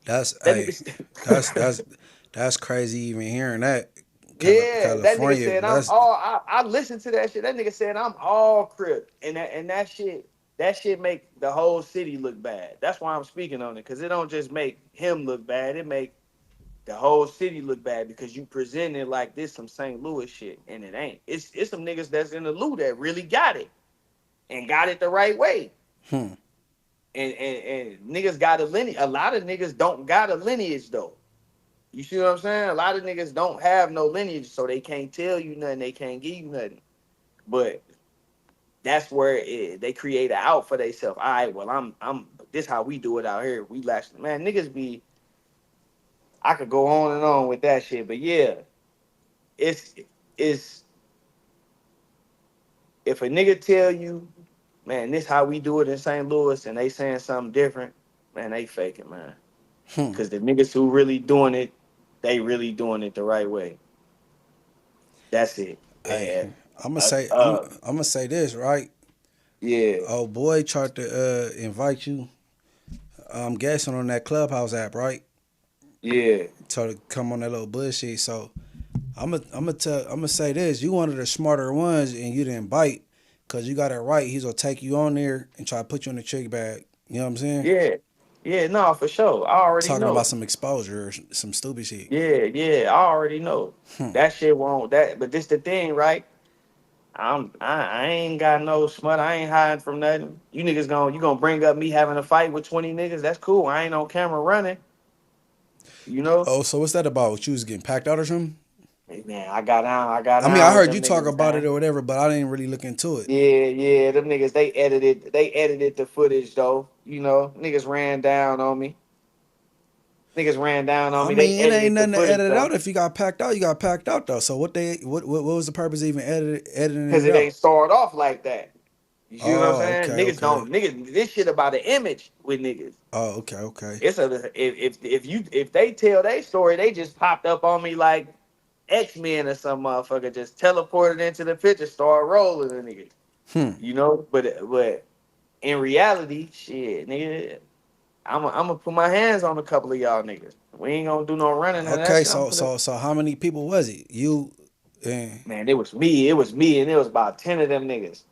That's That hey, that's nigga, that's that's crazy even hearing that. yeah, that nigga California, said I'm that's all. I listened to that shit. That nigga said I'm all Crip, and that shit make the whole city look bad. That's why I'm speaking on it, because it don't just make him look bad. It make the whole city look bad, because you present it like this some St. Louis shit, and it ain't. It's some niggas that's in the Lou that really got it and got it the right way. hmm. And niggas got a lineage. A lot of niggas don't got a lineage though. You see what I'm saying? A lot of niggas don't have no lineage, so they can't tell you nothing. They can't give you nothing. But that's where they create an out for themselves. All right, well, I'm. This how we do it out here. We last man, niggas be. I could go on and on with that shit, but yeah, it's if a nigga tell you, man, this how we do it in St. Louis, and they saying something different, man, they faking, man. Cause the niggas who really doing it, they really doing it the right way. That's it. Hey, And I'm gonna say I'm gonna say this, right? yeah, Oh boy tried to invite you I'm guessing on that Clubhouse app, right? Yeah. To come on that little bullshit. So I'm gonna say this: you one of the smarter ones, and you didn't bite, cause you got it right. He's gonna take you on there and try to put you in the trick bag. You know what I'm saying? Yeah. Yeah, no, for sure. I already Talking about know. some exposure or some stupid shit. Yeah, I already know. That shit won't that but this the thing, right? I ain't got no smut. I ain't hiding from nothing. You gonna bring up me having a fight with 20 niggas? That's cool. I ain't on camera running. You know? Oh, so what's that about? You was getting packed out or something? Hey man, I got I mean, I down with heard you them talk niggas, about it man. or whatever, but I didn't really look into it. Yeah, them niggas they edited the footage though. You know, niggas ran down on I me. They mean, it ain't edited the nothing to footage edit out. though. If you got packed out, you got packed out though. So what was the purpose of even editing Cause it it ain't out? started off like that. You see what I'm Oh, saying? okay, Niggas okay. don't niggas this shit about an image with niggas. Oh, okay, okay. It's a if they tell their story, they just popped up on me like X-Men or some motherfucker just teleported into the picture, start rolling the nigga. Hmm. You know, but in reality, shit, nigga, I'm gonna put my hands on a couple of y'all niggas. We ain't gonna do no running and that Okay, shit. so how many people was it? You and Man, it was me, and it was about 10 of them niggas.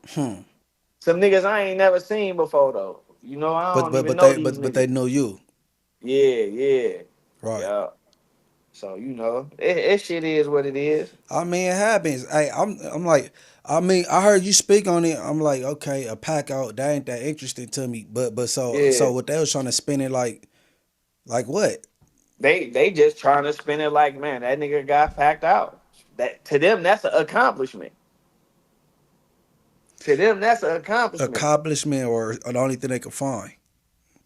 hmm. Some niggas I ain't never seen before though. You know, I But don't but even but know they these but they niggas. know you, Yeah, right? yeah. So it shit is what it is. I mean, it happens. Hey, I'm like, I mean, I heard you speak on it. I'm like, okay, a pack out that ain't that interesting to me. But so Yeah, what they was trying to spin it like what? they just trying to spin it like, man, that nigga got packed out. That to them, that's an accomplishment. To them, that's an accomplishment. Accomplishment or the only thing they could find.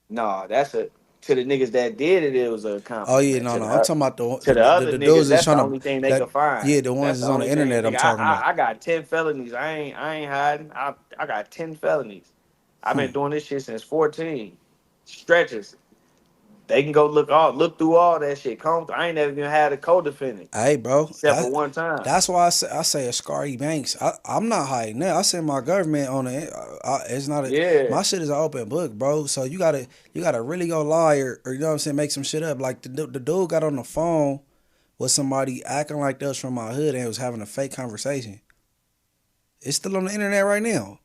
No, that's a to the niggas that did it, it was an Oh yeah, accomplishment. no, no. I'm talking about To the other the niggas, dudes that's that's the trying to only thing they that could find. yeah, the ones That's that's the on the only thing, internet. I'm nigga. talking about. I got 10 felonies. I ain't hiding. I got 10 felonies. I've been Hmm. doing this shit since 14. Stretches. They can go look through all that shit. I ain't never even had a co-defendant Hey, bro, except for one time. that's why I say a Scary Banks. I'm not hiding that. I send my government on it. It's not a Yeah, my shit is an open book, bro. So you gotta really go lie or you know what I'm saying, make some shit up. Like the dude got on the phone with somebody acting like they was from my hood and was having a fake conversation. It's still on the internet right now.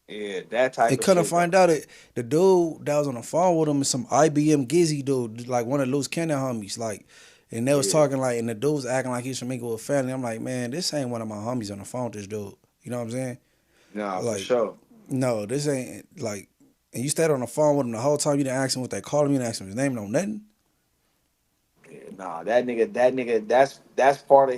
yeah, that type And of couldn't shit find though. out it the dude that was on the phone with him is some IBM Gizzy dude, like one of Loose Cannon homies, like. And they was Yeah, talking like, and the dude was acting like he's from Inglewood family. I'm like, man, this ain't one of my homies on the phone with this dude. You know what I'm saying? nah, for Like, sure. no, this ain't like. And you stayed on the phone with him the whole time. You didn't ask him what they called him. You didn't ask him his name, no nothing. Yeah, nah, that nigga, that's part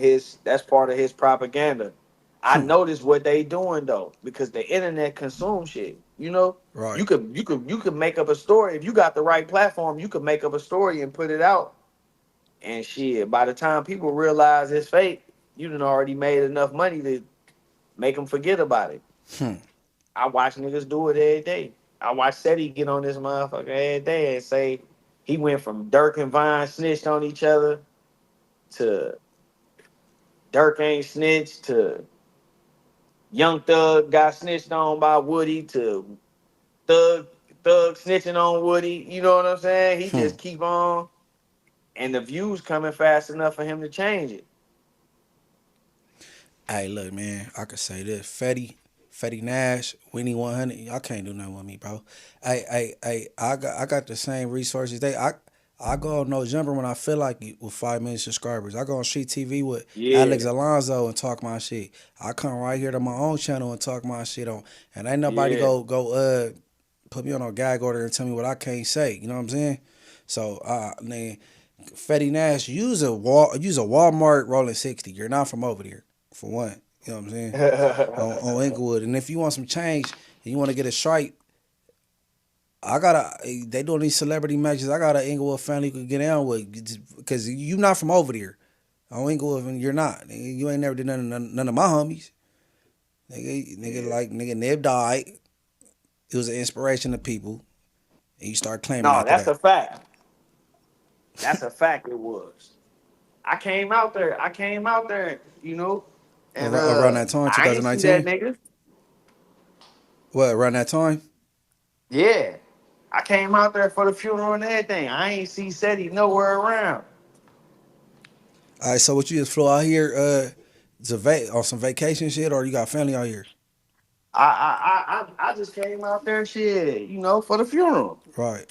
of his propaganda. I Hmm. noticed what they doing though, because the internet consumes shit. You know, Right. you could make up a story if you got the right platform. You could make up a story and put it out, and shit. By the time people realize it's fake, you done already made enough money to make them forget about it. Hmm. I watch niggas do it every day. I watch Ceddy get on this motherfucker every day and say he went from Dirk and Vine snitched on each other to Dirk ain't snitched to Young Thug got snitched on by Woody to Thug Thug snitching on Woody. You know what I'm saying? He Hmm. just keep on, and the views coming fast enough for him to change it. Hey, look, man. I could say this: Fetty Nash, Winnie 100. Y'all can't do nothing with me, bro. I got the same resources. I go on No Jumper when I feel like it with 5 million subscribers. I go on Street TV with Alex Yeah, Alonso and talk my shit. I come right here to my own channel and talk my shit on. And ain't nobody yeah. go put me on a gag order and tell me what I can't say. You know what I'm saying? So man, Fetty Nash, use a Walmart rolling 60. You're not from over there, for one. You know what I'm saying? On Inglewood. And if you want some change and you want to get a stripe, they doing these celebrity matches. I got an Inglewood family you could get down with because you not from over there. On Inglewood, and you're not. You ain't never did none of my homies. Yeah. Nigga Nib died. It was an inspiration to people. And you start claiming No, after that's that. a fact. That's a fact. It was. I came out there. And Around that time, I ain't see that 2019. nigga. What, around that time? Yeah. I came out there for the funeral and everything. I ain't see Ceddy nowhere around. All right, so what you just flew out here on some vacation shit, or you got family out here? I just came out there, shit, for the funeral. Right.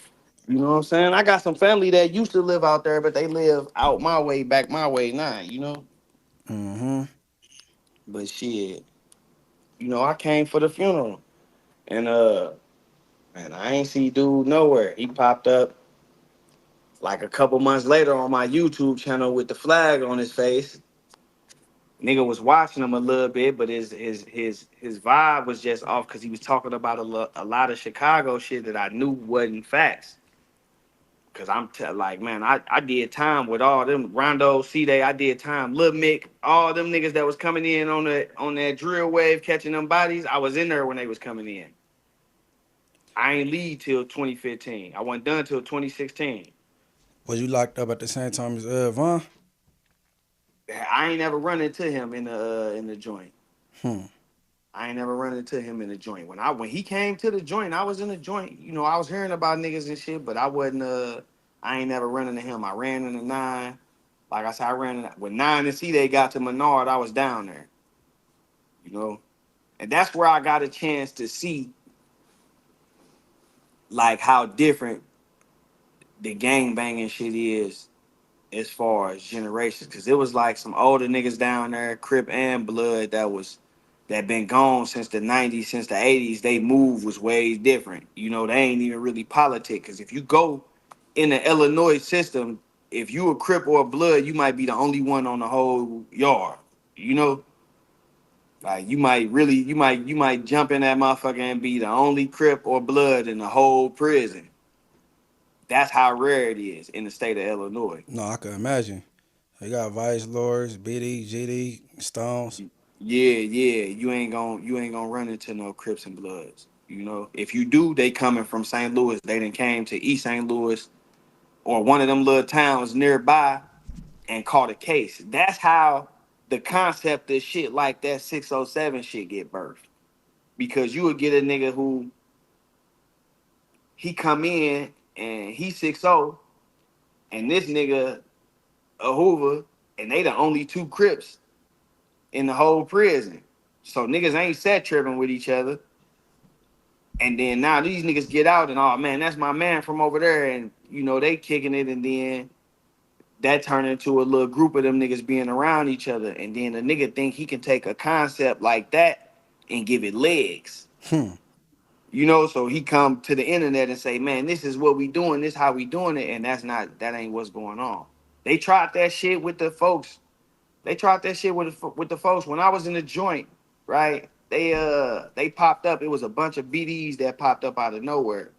You know what I'm saying? I got some family that used to live out there, but they live out my way, back my way now. Mm-hmm. But shit, I came for the funeral. And man, I ain't see dude nowhere. He popped up like a couple months later on my YouTube channel with the flag on his face. Nigga was watching him a little bit, but his vibe was just off because he was talking about a lot of Chicago shit that I knew wasn't facts. Cause like, man, I did time with all them Rondo, C-Day, I did time, Lil Mick, all them niggas that was coming in on that drill wave catching them bodies. I was in there when they was coming in. I ain't leave till 2015. I wasn't done till 2016. Was you locked up at the same time as Von? I ain't never run into him in the joint. Hmm. I ain't never run into him in the joint. When he came to the joint, I was in the joint. I was hearing about niggas and shit, but I wasn't I ain't never running to him. I ran in the 9. Like I said, I ran when 9 and C they got to Menard, I was down there. And that's where I got a chance to see like how different the gang banging shit is as far as generations. Cause it was like some older niggas down there, Crip and Blood, that been gone since the 90s, since the 80s. They move was way different. They ain't even really politic. Cause if you go in the Illinois system, if you a Crip or a Blood, you might be the only one on the whole yard. You know? Like you might jump in that motherfucker and be the only Crip or Blood in the whole prison. That's how rare it is in the state of Illinois. No, I can imagine. They got Vice Lords, BD, GD, Stones. Yeah. You ain't gonna run into no Crips and Bloods. If you do, they coming from St. Louis. They done came to East St. Louis or one of them little towns nearby and caught a case. That's how the concept of shit like that 607 shit get birthed. Because you would get a nigga who he come in and he 6-0 and this nigga a Hoover and they the only two Crips in the whole prison. So niggas ain't set tripping with each other. And then now these niggas get out and, oh man, that's my man from over there. And they kicking it, and then that turn into a little group of them niggas being around each other. And then the nigga think he can take a concept like that and give it legs. Hmm. So he come to the internet and say, man, this is what we doing, this how we doing it. And that ain't what's going on. They tried that shit with the folks. They tried that shit with the folks when I was in the joint, right? They popped up. It was a bunch of BDs that popped up out of nowhere.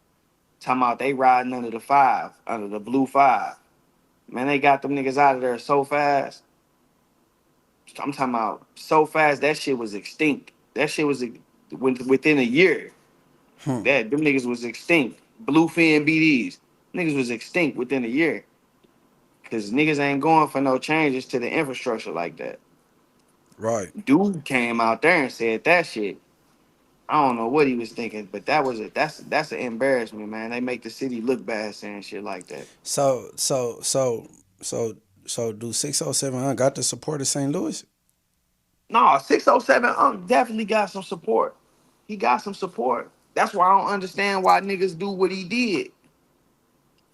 Talking about they riding under the 5, under the blue 5. Man, they got them niggas out of there so fast. I'm talking about so fast that shit was extinct. That shit was within a year. Hmm. That them niggas was extinct. Bluefin BDs. Niggas was extinct within a year. Cause niggas ain't going for no changes to the infrastructure like that. Right. Dude came out there and said that shit. I don't know what he was thinking, but that's an embarrassment, man. They make the city look bad saying shit like that. So do 607 got the support of St. Louis? No, 607 definitely got some support. He got some support. That's why I don't understand why niggas do what he did.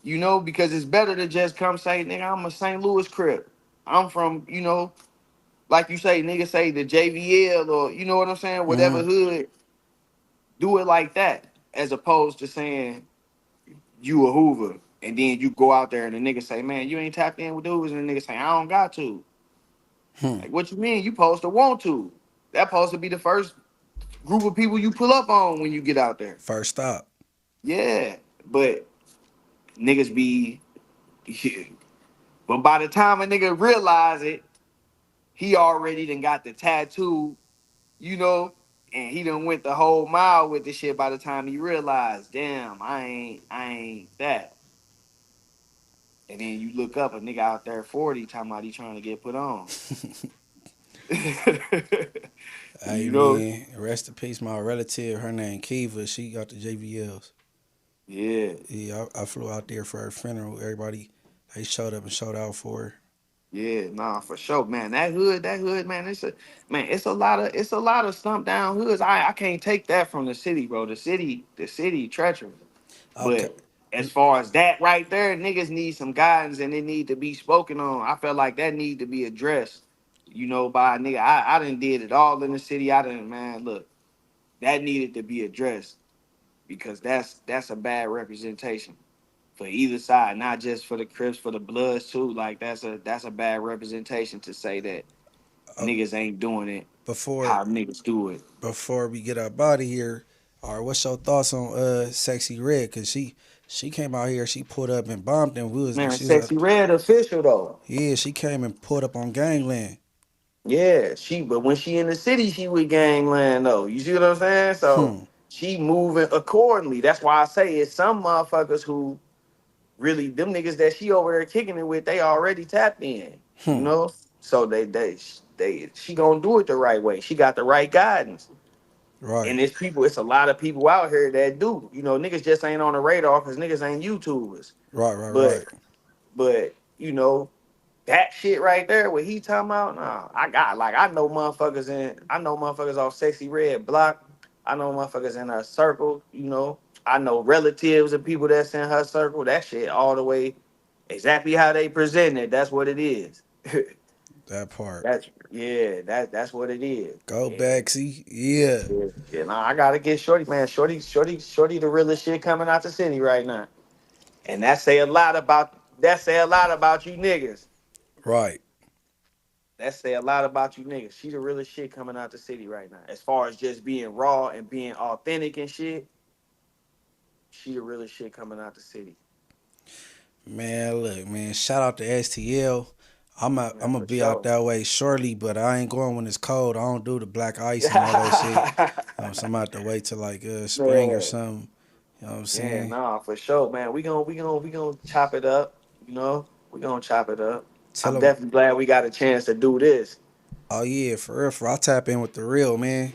Because it's better to just come say, nigga, I'm a St. Louis Crip. I'm from, like you say, nigga say the JVL or you know what I'm saying, whatever Mm-hmm. hood, do it like that, as opposed to saying you a Hoover and then you go out there and the nigga say, man, you ain't tapped in with the Hoovers, and the nigga say, I don't got to. Hmm. Like, what you mean? You supposed to want to. That supposed to be the first group of people you pull up on when you get out there. First stop. Yeah, but niggas be, but by the time a nigga realize it, he already done got the tattoo, you know, and he done went the whole mile with the shit by the time he realized, damn, I ain't that. And then you look up a nigga out there 40 talking about he trying to get put on. Hey you know? man, rest in peace, my relative. Her name Kiva. She got the JVLs. Yeah. Yeah, I flew out there for her funeral. Everybody, they showed up and showed out for her. Yeah, nah, for sure, man. That hood, man. It's a lot of stump down hoods. I can't take that from the city, bro. The city treacherous. Okay. But as far as that right there, niggas need some guidance and it need to be spoken on. I felt like that need to be addressed, by a nigga. I done did it all in the city. I done, man, look, that needed to be addressed because that's a bad representation for either side, not just for the Crips, for the Bloods too. Like that's a bad representation to say that Uh, niggas ain't doing it before how niggas do it. before we get up out of here, all right, what's your thoughts on Sexy Red? Cause she came out here, she pulled up and bombed, and Man, she was Sexy Red official though. yeah, she came and pulled up on Gangland. Yeah, but when she in the city, she with gangland though. You see what I'm saying? So Hmm. she moving accordingly. That's why I say it's some motherfuckers who really them niggas that she over there kicking it with, they already tapped in. You Hmm. know? So they she gonna do it the right way. She got the right guidance. Right. And it's a lot of people out here that do. Niggas just ain't on the radar because niggas ain't YouTubers. Right. Right. But Right. but that shit right there, what he talking about, nah, I know motherfuckers off Sexy Red Block. I know motherfuckers in her circle. I know relatives and people that's in her circle. That shit all the way exactly how they present it. That's what it is. That part. that's what it is. Go Yeah. Baxi. Yeah. Yeah, nah, I gotta get Shorty, man. Shorty, the realest shit coming out the city right now. And that say a lot about you niggas. Right. That say a lot about you niggas. She the realest shit coming out the city right now. As far as just being raw and being authentic and shit, she the realest shit coming out the city. Man, look, man. Shout out to STL. Yeah, I'm gonna for be out sure. that way shortly, but I ain't going when it's cold. I don't do the black ice and all that shit. So I'm gonna have to wait till like spring or Man. something. You know what I'm Yeah, saying? nah, for sure, man. We gonna chop it up, We gonna chop it up. Tell I'm them, definitely glad we got a chance to do this. oh yeah, for real, I tap in with the real man.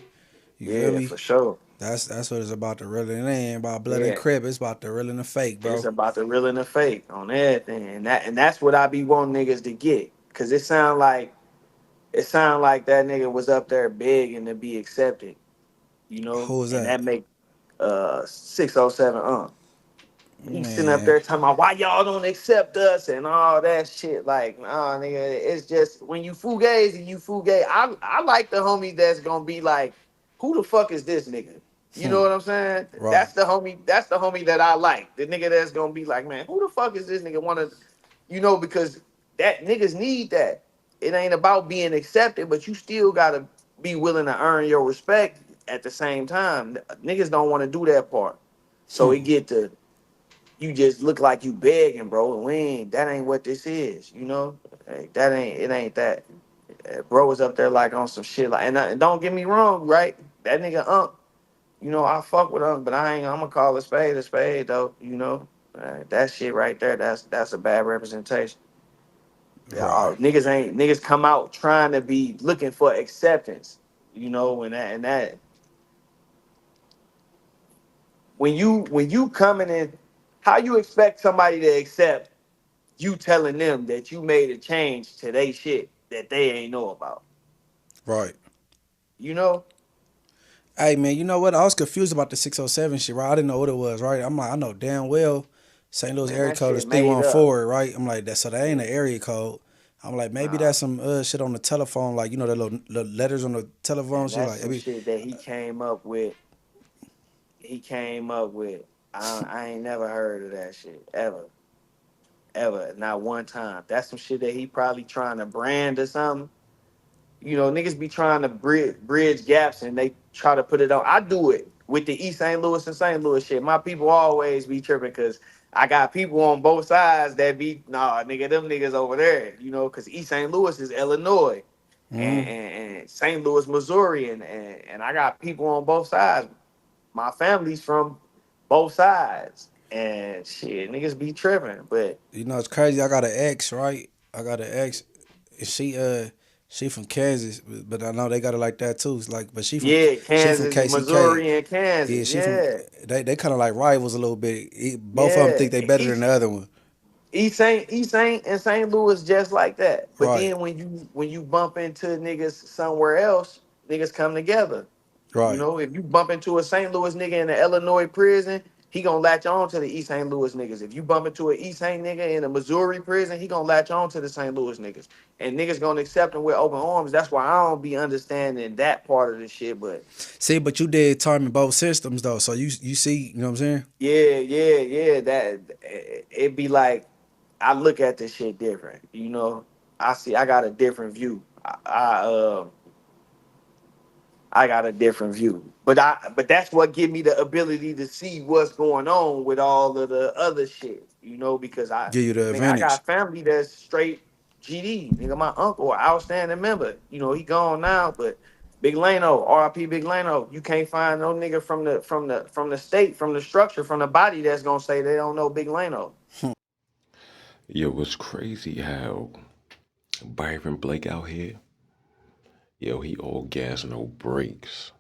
You feel Yeah, me? for sure. That's what it's about. The real and it ain't about blood and Yeah. crib. It's about the real and the fake, It's bro. about the real and the fake on everything. And that's what I be wanting niggas to get. Cause it sound like that nigga was up there begging to be accepted, Who was and that? that make 607 He sitting up Man, there talking about why y'all don't accept us and all that shit. Like, nah, nigga, it's just when you fugazi, you fugazi. I like the homie that's gonna be like, who the fuck is this nigga? You know hmm, what I'm saying? right. That's the homie that I like. The nigga that's gonna be like, man, who the fuck is this nigga? Because that niggas need that. It ain't about being accepted, but you still gotta be willing to earn your respect at the same time. Niggas don't want to do that part. So it Hmm, get to you just look like you begging, bro. And that ain't what this is. Like, it ain't that. Bro was up there like on some shit like, and don't get me wrong, right? That nigga I fuck with but I'm gonna call a spade though. That shit right there, that's a bad representation. Yeah, right. niggas come out trying to be looking for acceptance, and that when you coming in, how you expect somebody to accept you telling them that you made a change to they shit that they ain't know about. Right. You know? Hey man, you know what? I was confused about the 607 shit, right? I didn't know what it was, right? I'm like, I know damn well St. Louis Man, area that code is shit made up. 314, right? I'm like, that so that ain't an area code. I'm like, maybe Nah, that's some shit on the telephone, like the little letters on the telephone man, shit. that's Like, some shit that he came up with. He came up with. I ain't never heard of that shit ever, ever, not one time. That's some shit that he probably trying to brand or something. Niggas be trying to bridge gaps and they try to put it on. I do it with the East St. Louis and St. Louis shit. My people always be tripping because I got people on both sides that be, nah, nigga, them niggas over there, because East St. Louis is Illinois and, mm-hmm. and, and St. Louis, Missouri, and I got people on both sides. My family's from both sides. And shit, niggas be tripping. But It's crazy. I got an ex, right? I got an ex. And She from Kansas, but I know they got it like that too. It's like, but Yeah, she from Kansas, KCK. Missouri, and Yeah, Kansas. she from. Yeah, They kind of like rivals a little bit. Both of them yeah. think they better than East the other one. East Saint and St. Louis just like that. But Right, then when you bump into niggas somewhere else, niggas come together. You right. know, if you bump into a St. Louis nigga in the Illinois prison, he gonna latch on to the East St. Louis niggas. If you bump into an East St. nigga in a Missouri prison, he gonna latch on to the St. Louis niggas. And niggas gonna accept him with open arms. That's why I don't be understanding that part of the shit. But See, but you did time in both systems though, so you see, you know what I'm saying? yeah. That it be like I look at this shit different. You know, I got a different view. I got a different view. But that's what give me the ability to see what's going on with all of the other shit, you know, because Give you the I advantage. got family that's straight GD. Nigga, my uncle, an outstanding member. You know, he gone now, but Big Lano, RIP Big Lano, you can't find no nigga from the state, from the structure, from the body that's gonna say they don't know Big Lano. Yo, it's crazy how Byron Blake out here, yo, he all gas, no brakes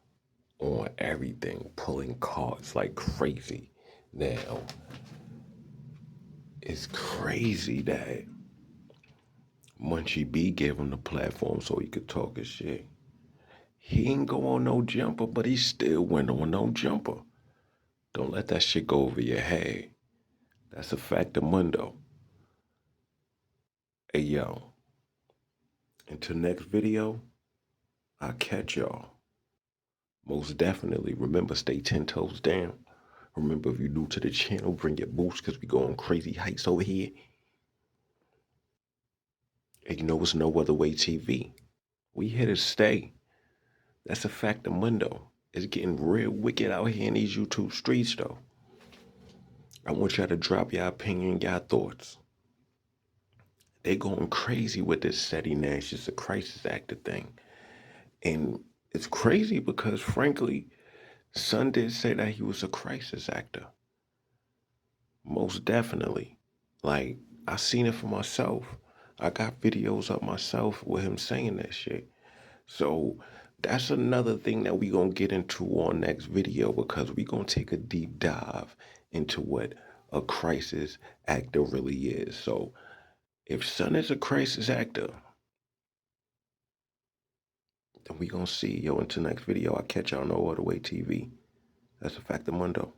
on everything, pulling cards like crazy. Now, it's crazy that Munchie B gave him the platform so he could talk his shit. He ain't go on no jumper, but he still went on no jumper. Don't let that shit go over your head. That's a fact of mundo. Hey, yo, until next video, I'll catch y'all. Most definitely, remember, stay 10 toes down. Remember, if you're new to the channel, bring your boots because we go on crazy heights over here. And you know it's No Other Way TV. We here to stay. That's a fact of mundo. It's getting real wicked out here in these YouTube streets, though. I want y'all to drop your opinion, your thoughts. They going crazy with this Ceddy Nash is a crisis actor thing. And it's crazy because, frankly, Son did say that he was a crisis actor. Most definitely. Like, I seen it for myself. I got videos of myself with him saying that shit. So that's another thing that we gonna get into on next video because we gonna take a deep dive into what a crisis actor really is. So if Son is a crisis actor, then we gonna see. Yo, until next video, I'll catch y'all on No Other Way TV. That's a fact of mundo.